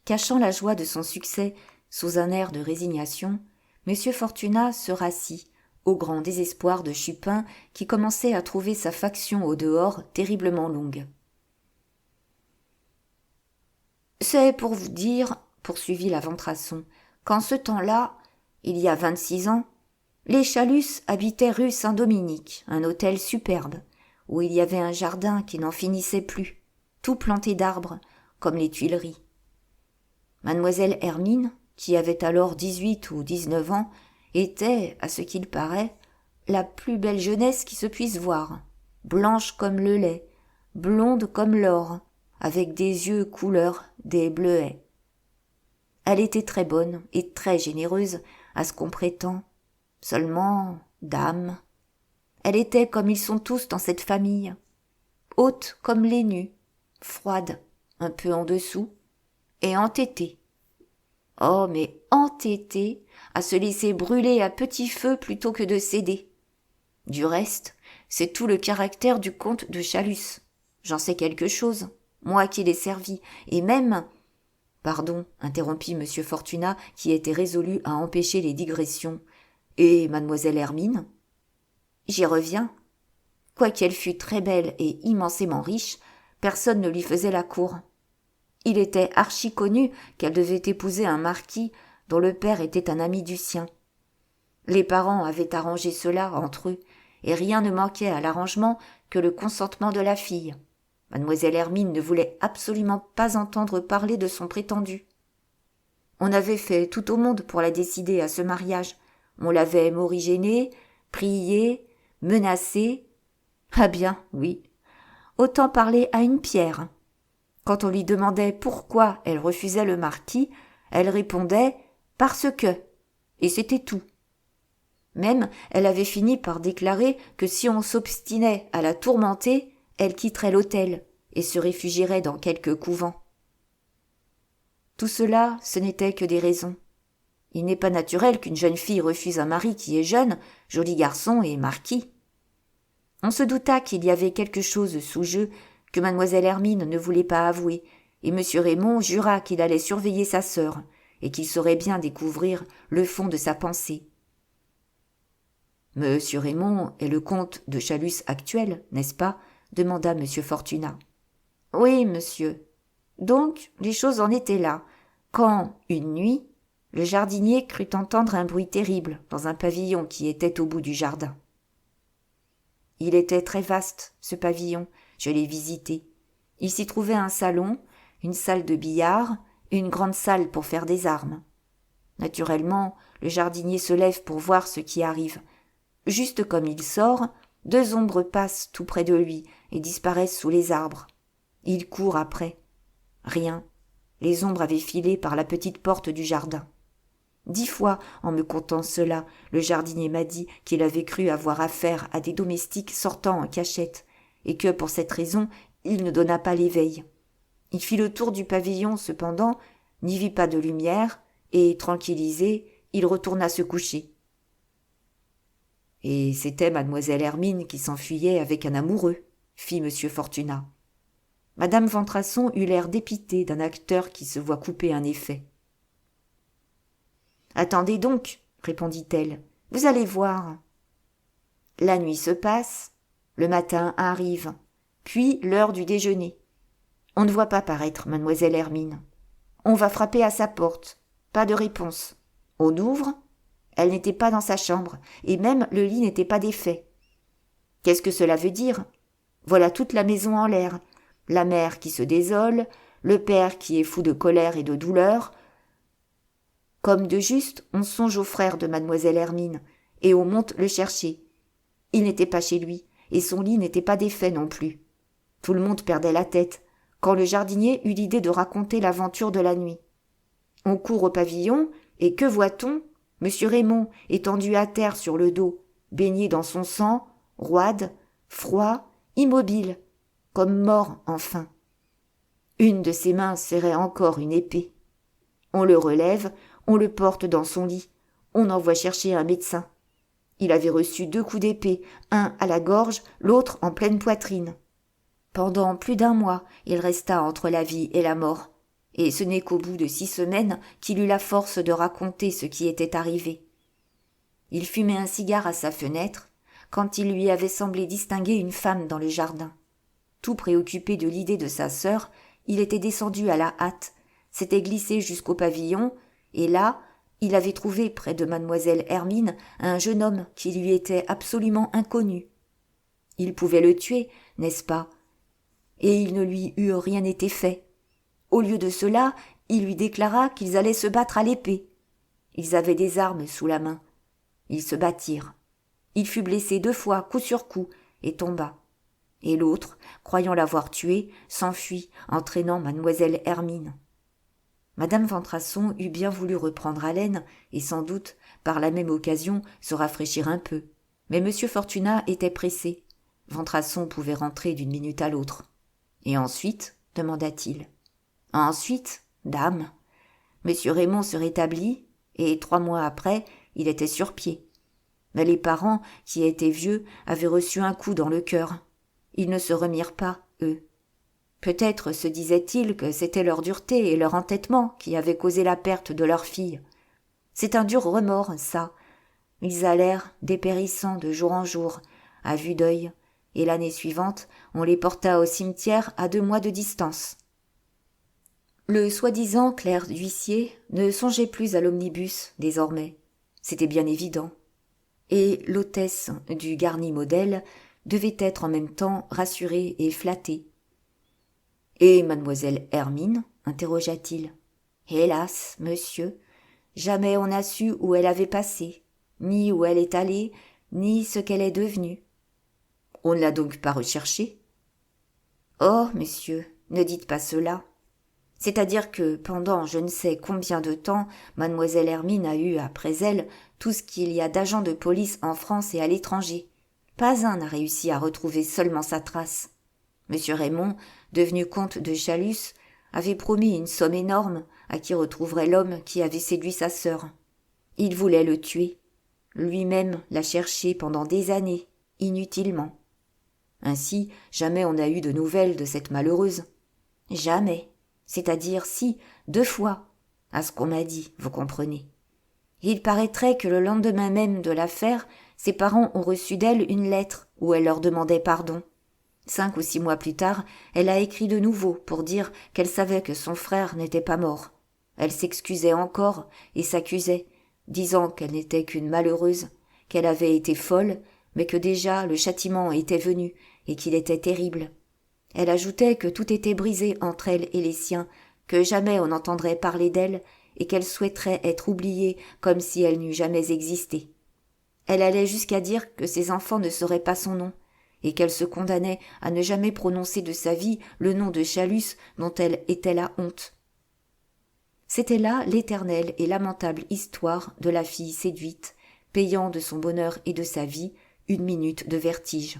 Cachant la joie de son succès sous un air de résignation, M. Fortunat se rassit, au grand désespoir de Chupin qui commençait à trouver sa faction au dehors terriblement longue. « C'est pour vous dire, » poursuivit la Ventrasson, « qu'en ce temps-là, il y a 26 ans, les Chalus habitaient rue Saint-Dominique, un hôtel superbe, où il y avait un jardin qui n'en finissait plus, tout planté d'arbres, comme les Tuileries. Mademoiselle Hermine, qui avait alors 18 ou 19 ans, était, à ce qu'il paraît, la plus belle jeunesse qui se puisse voir, blanche comme le lait, blonde comme l'or, avec des yeux couleur des bleuets. Elle était très bonne et très généreuse, à ce qu'on prétend. Seulement, dame, elle était comme ils sont tous dans cette famille, haute comme les nus, froide, un peu en dessous, et entêtée. Oh, mais entêtée à se laisser brûler à petit feu plutôt que de céder. Du reste, c'est tout le caractère du comte de Chalus. J'en sais quelque chose, moi qui l'ai servi, et même... Pardon, interrompit M. Fortunat, qui était résolu à empêcher les digressions. Et mademoiselle Hermine ? J'y reviens. Quoiqu'elle fût très belle et immensément riche, personne ne lui faisait la cour. Il était archi connu qu'elle devait épouser un marquis dont le père était un ami du sien. Les parents avaient arrangé cela entre eux, et rien ne manquait à l'arrangement que le consentement de la fille. Mademoiselle Hermine ne voulait absolument pas entendre parler de son prétendu. On avait fait tout au monde pour la décider à ce mariage. On l'avait morigénée, priée, menacée. Ah bien, oui. Autant parler à une pierre. Quand on lui demandait pourquoi elle refusait le marquis, elle répondait « parce que », et c'était tout. Même, elle avait fini par déclarer que si on s'obstinait à la tourmenter, elle quitterait l'hôtel et se réfugierait dans quelque couvent. Tout cela, ce n'était que des raisons. Il n'est pas naturel qu'une jeune fille refuse un mari qui est jeune, joli garçon et marquis. On se douta qu'il y avait quelque chose sous jeu que mademoiselle Hermine ne voulait pas avouer, et M. Raymond jura qu'il allait surveiller sa sœur, et qu'il saurait bien découvrir le fond de sa pensée. Monsieur Raymond est le comte de Chalus actuel, n'est-ce pas? Demanda M. Fortunat. Oui, monsieur. Donc, les choses en étaient là, quand, une nuit, le jardinier crut entendre un bruit terrible dans un pavillon qui était au bout du jardin. Il était très vaste, ce pavillon, je l'ai visité. Il s'y trouvait un salon, une salle de billard, une grande salle pour faire des armes. Naturellement, le jardinier se lève pour voir ce qui arrive. Juste comme il sort, deux ombres passent tout près de lui et disparaissent sous les arbres. Il court après. Rien. Les ombres avaient filé par la petite porte du jardin. 10 fois, en me contant cela, le jardinier m'a dit qu'il avait cru avoir affaire à des domestiques sortant en cachette, et que, pour cette raison, il ne donna pas l'éveil. Il fit le tour du pavillon, cependant, n'y vit pas de lumière, et, tranquillisé, il retourna se coucher. Et c'était mademoiselle Hermine qui s'enfuyait avec un amoureux, fit M. Fortunat. Madame Ventrasson eut l'air dépitée d'un acteur qui se voit couper un effet. « Attendez donc, répondit-elle, vous allez voir. La nuit se passe, le matin arrive, puis l'heure du déjeuner. On ne voit pas paraître mademoiselle Hermine. On va frapper à sa porte, pas de réponse. On ouvre, elle n'était pas dans sa chambre, et même le lit n'était pas défait. Qu'est-ce que cela veut dire? Voilà toute la maison en l'air, la mère qui se désole, le père qui est fou de colère et de douleur. Comme de juste, on songe au frère de mademoiselle Hermine, et on monte le chercher. Il n'était pas chez lui, et son lit n'était pas défait non plus. Tout le monde perdait la tête, quand le jardinier eut l'idée de raconter l'aventure de la nuit. On court au pavillon, et que voit-on? Monsieur Raymond, étendu à terre sur le dos, baigné dans son sang, roide, froid, immobile, comme mort enfin. Une de ses mains serrait encore une épée. On le relève, on le porte dans son lit, on envoie chercher un médecin. Il avait reçu 2 coups d'épée, un à la gorge, l'autre en pleine poitrine. Pendant plus d'1 mois, il resta entre la vie et la mort, et ce n'est qu'au bout de 6 semaines qu'il eut la force de raconter ce qui était arrivé. Il fumait un cigare à sa fenêtre, quand il lui avait semblé distinguer une femme dans le jardin. Tout préoccupé de l'idée de sa sœur, il était descendu à la hâte, s'était glissé jusqu'au pavillon, et là, il avait trouvé près de mademoiselle Hermine un jeune homme qui lui était absolument inconnu. Il pouvait le tuer, n'est-ce pas? Et il ne lui eût rien été fait. Au lieu de cela, il lui déclara qu'ils allaient se battre à l'épée. Ils avaient des armes sous la main. Ils se battirent. Il fut blessé 2 fois, coup sur coup, et tomba. Et l'autre, croyant l'avoir tué, s'enfuit, entraînant mademoiselle Hermine. Madame Ventrasson eût bien voulu reprendre haleine, et sans doute, par la même occasion, se rafraîchir un peu. Mais M. Fortunat était pressé. Ventrasson pouvait rentrer d'une minute à l'autre. « Et ensuite ?» demanda-t-il. « Ensuite, dame, M. Raymond se rétablit, et 3 mois après, il était sur pied. Mais les parents, qui étaient vieux, avaient reçu un coup dans le cœur. Ils ne se remirent pas, eux. Peut-être se disaient-ils que c'était leur dureté et leur entêtement qui avaient causé la perte de leur fille. C'est un dur remords, ça. Ils allèrent, dépérissant de jour en jour, à vue d'œil, et l'année suivante, on les porta au cimetière à 2 mois de distance. Le soi-disant clerc d'huissier ne songeait plus à l'omnibus, désormais. C'était bien évident. Et l'hôtesse du garni modèle devait être en même temps rassurée et flattée. « Et mademoiselle Hermine ?» interrogea-t-il. « Hélas, monsieur, jamais on n'a su où elle avait passé, ni où elle est allée, ni ce qu'elle est devenue. » On ne l'a donc pas recherché ? Oh, monsieur, ne dites pas cela. C'est-à-dire que pendant je ne sais combien de temps, mademoiselle Hermine a eu après elle tout ce qu'il y a d'agents de police en France et à l'étranger. Pas un n'a réussi à retrouver seulement sa trace. Monsieur Raymond, devenu comte de Chalus, avait promis une somme énorme à qui retrouverait l'homme qui avait séduit sa sœur. Il voulait le tuer. Lui-même l'a cherché pendant des années, inutilement. Ainsi, jamais on n'a eu de nouvelles de cette malheureuse. Jamais. C'est-à-dire si, 2 fois, à ce qu'on m'a dit, vous comprenez. Il paraîtrait que le lendemain même de l'affaire, ses parents ont reçu d'elle une lettre où elle leur demandait pardon. 5 ou 6 mois plus tard, elle a écrit de nouveau pour dire qu'elle savait que son frère n'était pas mort. Elle s'excusait encore et s'accusait, disant qu'elle n'était qu'une malheureuse, qu'elle avait été folle, mais que déjà le châtiment était venu et qu'il était terrible. Elle ajoutait que tout était brisé entre elle et les siens, que jamais on n'entendrait parler d'elle et qu'elle souhaiterait être oubliée comme si elle n'eût jamais existé. Elle allait jusqu'à dire que ses enfants ne sauraient pas son nom et qu'elle se condamnait à ne jamais prononcer de sa vie le nom de Chalus dont elle était la honte. C'était là l'éternelle et lamentable histoire de la fille séduite, payant de son bonheur et de sa vie 1 minute de vertige.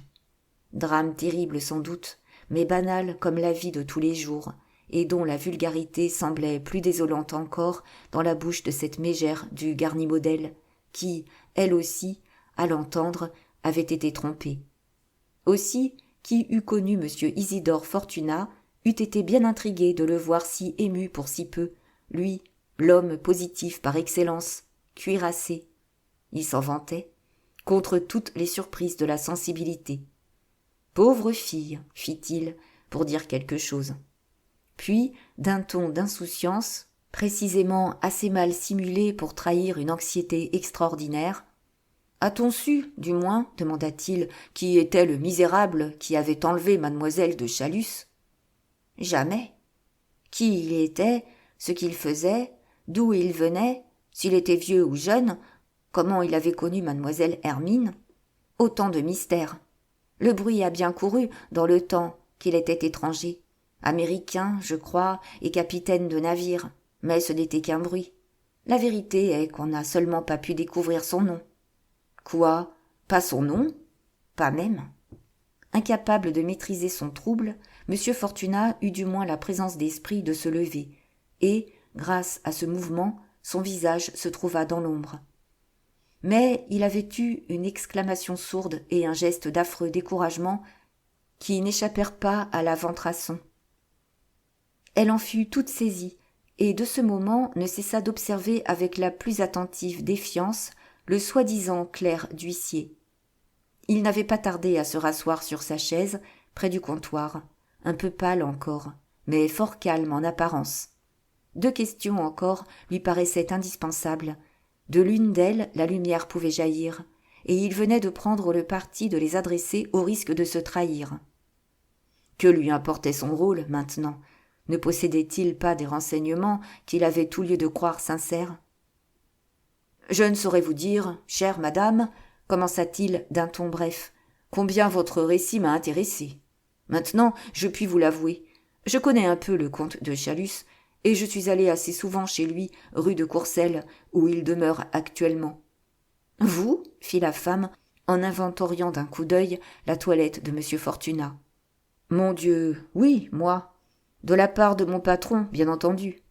Drame terrible sans doute, mais banal comme la vie de tous les jours, et dont la vulgarité semblait plus désolante encore dans la bouche de cette mégère du Garnimodel, qui, elle aussi, à l'entendre, avait été trompée. Aussi, qui eût connu M. Isidore Fortunat eût été bien intrigué de le voir si ému pour si peu, lui, l'homme positif par excellence, cuirassé. Il s'en vantait, contre toutes les surprises de la sensibilité. « Pauvre fille !» fit-il, pour dire quelque chose. Puis, d'un ton d'insouciance, précisément assez mal simulé pour trahir une anxiété extraordinaire, « A-t-on su, du moins, demanda-t-il, qui était le misérable qui avait enlevé mademoiselle de Chalus ? Jamais. Qui il était, ce qu'il faisait, d'où il venait, s'il était vieux ou jeune, comment il avait connu mademoiselle Hermine ? Autant de mystères. Le bruit a bien couru dans le temps qu'il était étranger. Américain, je crois, et capitaine de navire, mais ce n'était qu'un bruit. La vérité est qu'on n'a seulement pas pu découvrir son nom. Quoi ? Pas son nom ? Pas même. Incapable de maîtriser son trouble, M. Fortunat eut du moins la présence d'esprit de se lever, et, grâce à ce mouvement, son visage se trouva dans l'ombre. Mais il avait eu une exclamation sourde et un geste d'affreux découragement qui n'échappèrent pas à la Ventrasson. Elle en fut toute saisie, et de ce moment ne cessa d'observer avec la plus attentive défiance le soi-disant clerc d'huissier. Il n'avait pas tardé à se rasseoir sur sa chaise, près du comptoir, un peu pâle encore, mais fort calme en apparence. 2 questions encore lui paraissaient indispensables. De l'une d'elles, la lumière pouvait jaillir, et il venait de prendre le parti de les adresser au risque de se trahir. Que lui importait son rôle, maintenant ? Ne possédait-il pas des renseignements qu'il avait tout lieu de croire sincères ? « Je ne saurais vous dire, chère madame, commença-t-il d'un ton bref, combien votre récit m'a intéressé. Maintenant, je puis vous l'avouer, je connais un peu le comte de Chalus, et je suis allé assez souvent chez lui, rue de Courcelles, où il demeure actuellement. »« Vous » fit la femme, en inventoriant d'un coup d'œil la toilette de M. Fortunat. « Mon Dieu, oui, moi. De la part de mon patron, bien entendu.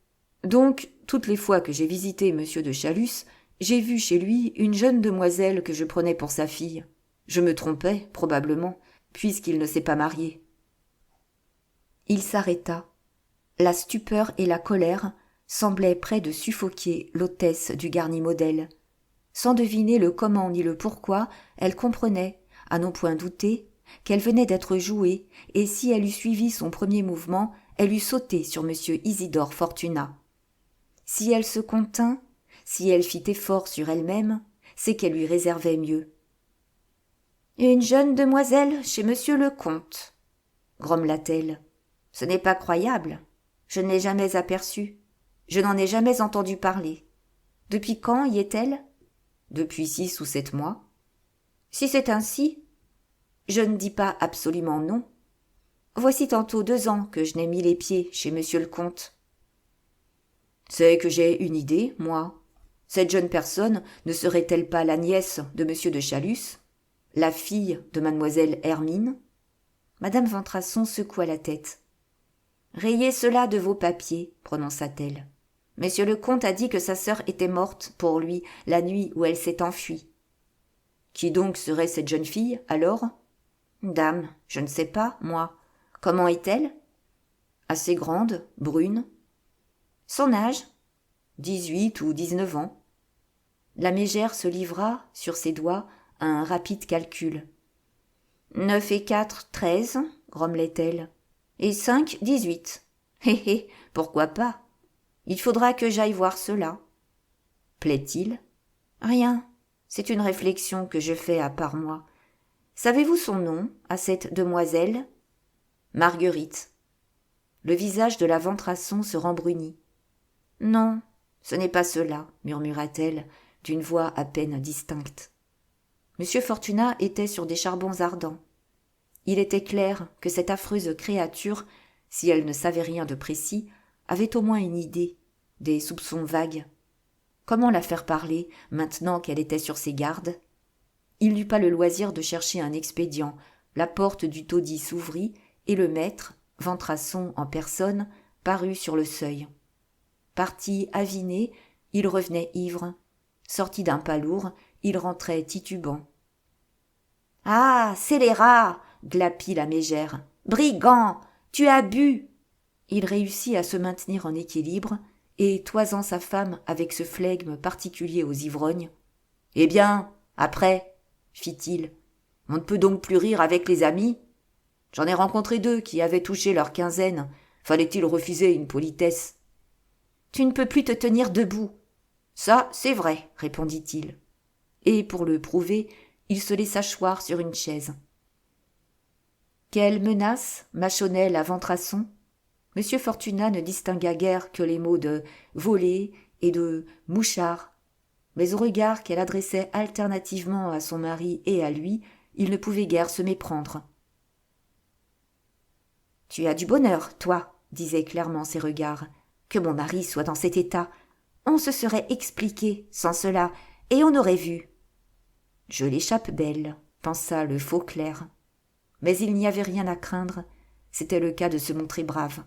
Donc, toutes les fois que j'ai visité M. de Chalus, j'ai vu chez lui une jeune demoiselle que je prenais pour sa fille. Je me trompais, probablement, puisqu'il ne s'est pas marié. » Il s'arrêta. La stupeur et la colère semblaient près de suffoquer l'hôtesse du Garnimodel. Sans deviner le comment ni le pourquoi, elle comprenait, à non point douter, qu'elle venait d'être jouée, et si elle eût suivi son premier mouvement, elle eût sauté sur M. Isidore Fortunat. Si elle se contint, si elle fit effort sur elle-même, c'est qu'elle lui réservait mieux. « Une jeune demoiselle chez monsieur le comte, » grommela-t-elle. « Ce n'est pas croyable. Je ne l'ai jamais aperçue. Je n'en ai jamais entendu parler. Depuis quand y est-elle ? » « Depuis 6 ou 7 mois. »« Si c'est ainsi, Je ne dis pas absolument non. Voici tantôt 2 ans que je n'ai mis les pieds chez monsieur le comte. C'est que j'ai une idée, moi. Cette jeune personne ne serait-elle pas la nièce de monsieur de Chalus, la fille de mademoiselle Hermine? Madame Ventrasson secoua la tête. Rayez cela de vos papiers, prononça-t-elle. Monsieur le comte a dit que sa sœur était morte pour lui la nuit où elle s'est enfuie. Qui donc serait cette jeune fille, alors? Dame, je ne sais pas, moi. Comment est-elle? Assez grande, brune. Son âge? 18 ou 19 ans. La mégère se livra, sur ses doigts, à un rapide calcul. 9 et 4, 13, grommelait-elle. Et 5, 18. Hé hé, pourquoi pas? Il faudra que j'aille voir cela. Plaît-il? Rien. C'est une réflexion que je fais à part moi. Savez-vous son nom, à cette demoiselle? Marguerite. Le visage de la Ventrasson se rembrunit. Non, ce n'est pas cela, murmura-t-elle, d'une voix à peine distincte. Monsieur Fortunat était sur des charbons ardents. Il était clair que cette affreuse créature, si elle ne savait rien de précis, avait au moins une idée, des soupçons vagues. Comment la faire parler, maintenant qu'elle était sur ses gardes? Il n'eut pas le loisir de chercher un expédient. La porte du taudis s'ouvrit, et le maître, Ventrasson en personne, parut sur le seuil. Parti aviné, il revenait ivre. Sorti d'un pas lourd, il rentrait titubant. « Ah, scélérat !» glapit la mégère. « Brigand, tu as bu !» Il réussit à se maintenir en équilibre, et toisant sa femme avec ce flegme particulier aux ivrognes. « Eh bien, après, fit-il, on ne peut donc plus rire avec les amis? J'en ai rencontré 2 qui avaient touché leur quinzaine. Fallait-il refuser une politesse? Tu ne peux plus te tenir debout. Ça, c'est vrai, répondit-il. Et pour le prouver, il se laissa choir sur une chaise. Quelle menace mâchonnait la Ventrasson? Monsieur Fortunat ne distingua guère que les mots de voler et de mouchard. Mais au regard qu'elle adressait alternativement à son mari et à lui, il ne pouvait guère se méprendre. « Tu as du bonheur, toi, disaient clairement ses regards. Que mon mari soit dans cet état. On se serait expliqué sans cela, et on aurait vu. » Je l'échappe belle, pensa le faux clerc. Mais il n'y avait rien à craindre, c'était le cas de se montrer brave.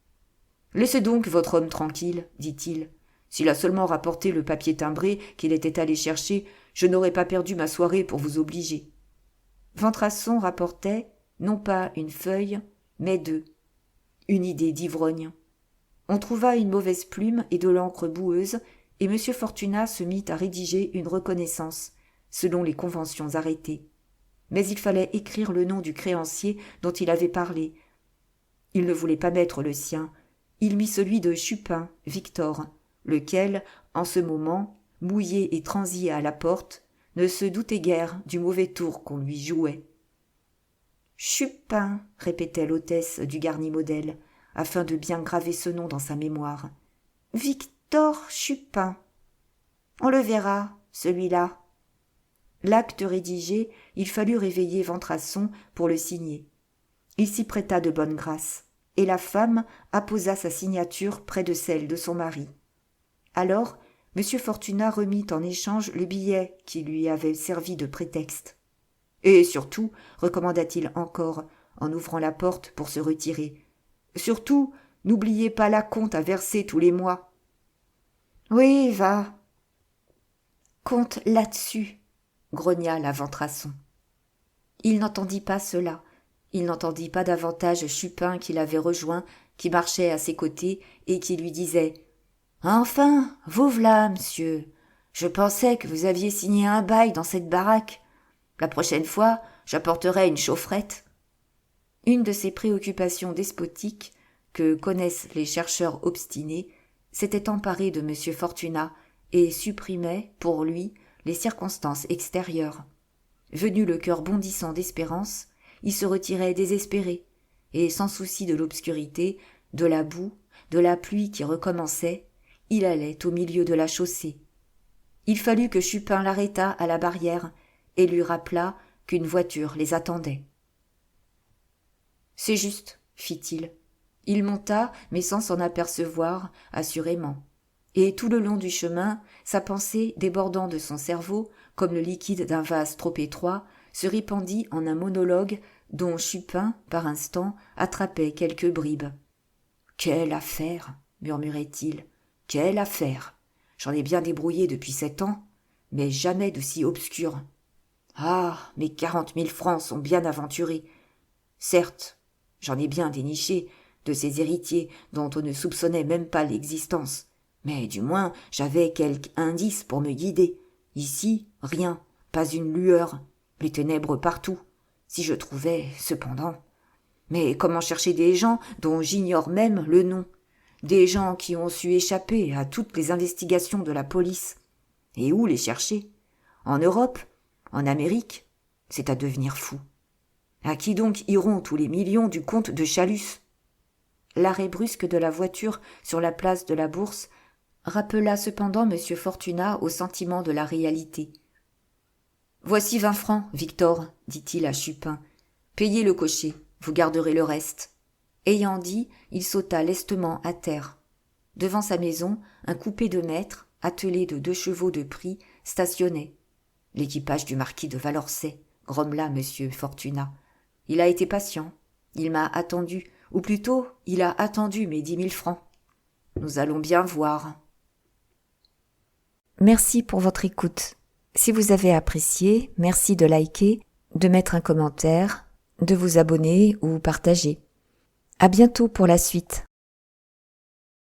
« Laissez donc votre homme tranquille, dit-il. S'il a seulement rapporté le papier timbré qu'il était allé chercher, je n'aurais pas perdu ma soirée pour vous obliger. » Ventrasson rapportait, non pas une feuille, mais 2. Une idée d'ivrogne. On trouva une mauvaise plume et de l'encre boueuse, et M. Fortunat se mit à rédiger une reconnaissance, selon les conventions arrêtées. Mais il fallait écrire le nom du créancier dont il avait parlé. Il ne voulait pas mettre le sien. Il mit celui de Chupin, Victor, lequel, en ce moment, mouillé et transi à la porte, ne se doutait guère du mauvais tour qu'on lui jouait. « Chupin » répétait l'hôtesse du Garni-Modèle, afin de bien graver ce nom dans sa mémoire. « Victor Chupin. On le verra, celui-là. » L'acte rédigé, il fallut réveiller Ventrasson pour le signer. Il s'y prêta de bonne grâce, et la femme apposa sa signature près de celle de son mari. Alors, M. Fortunat remit en échange le billet qui lui avait servi de prétexte. « Et surtout, recommanda-t-il encore, en ouvrant la porte pour se retirer, surtout, n'oubliez pas l'acompte à verser tous les mois. »« Oui, va. »« Compte là-dessus, » grogna la Ventrasson. Il n'entendit pas cela. Il n'entendit pas davantage Chupin qui l'avait rejoint, qui marchait à ses côtés et qui lui disait « Enfin, vous v'là, monsieur. Je pensais que vous aviez signé un bail dans cette baraque. La prochaine fois, j'apporterai une chaufferette. » Une de ces préoccupations despotiques que connaissent les chercheurs obstinés s'était emparée de M. Fortunat et supprimait, pour lui, les circonstances extérieures. Venu le cœur bondissant d'espérance, il se retirait désespéré, et sans souci de l'obscurité, de la boue, de la pluie qui recommençait, il allait au milieu de la chaussée. Il fallut que Chupin l'arrêtât à la barrière et lui rappelât qu'une voiture les attendait. « C'est juste, fit-il. Il monta, mais sans s'en apercevoir, assurément. Et tout le long du chemin, sa pensée, débordant de son cerveau, comme le liquide d'un vase trop étroit, se répandit en un monologue dont Chupin, par instant, attrapait quelques bribes. « Quelle affaire !» murmurait-il. « Quelle affaire ! J'en ai bien débrouillé depuis 7 ans, mais jamais de si obscure. Ah, mes 40 000 francs sont bien aventurés. Certes, j'en ai bien déniché de ces héritiers dont on ne soupçonnait même pas l'existence, mais du moins j'avais quelque indice pour me guider. Ici, rien, pas une lueur, les ténèbres partout. Si je trouvais, cependant. Mais comment chercher des gens dont j'ignore même le nom? Des gens qui ont su échapper à toutes les investigations de la police. Et où les chercher? En Europe? En Amérique? C'est à devenir fou. À qui donc iront tous les millions du comte de Chalus? L'arrêt brusque de la voiture sur la place de la Bourse rappela cependant M. Fortunat au sentiment de la réalité. « Voici 20 francs, Victor, dit-il à Chupin. Payez le cocher, vous garderez le reste. » Ayant dit, il sauta lestement à terre. Devant sa maison, un coupé de maître, attelé de 2 chevaux de prix, stationnait. « L'équipage du marquis de Valorcet, » grommela M. Fortunat. « Il a été patient. Il m'a attendu, ou plutôt, il a attendu mes 10 000 francs. Nous allons bien voir. » Merci pour votre écoute. Si vous avez apprécié, merci de liker, de mettre un commentaire, de vous abonner ou partager. À bientôt pour la suite.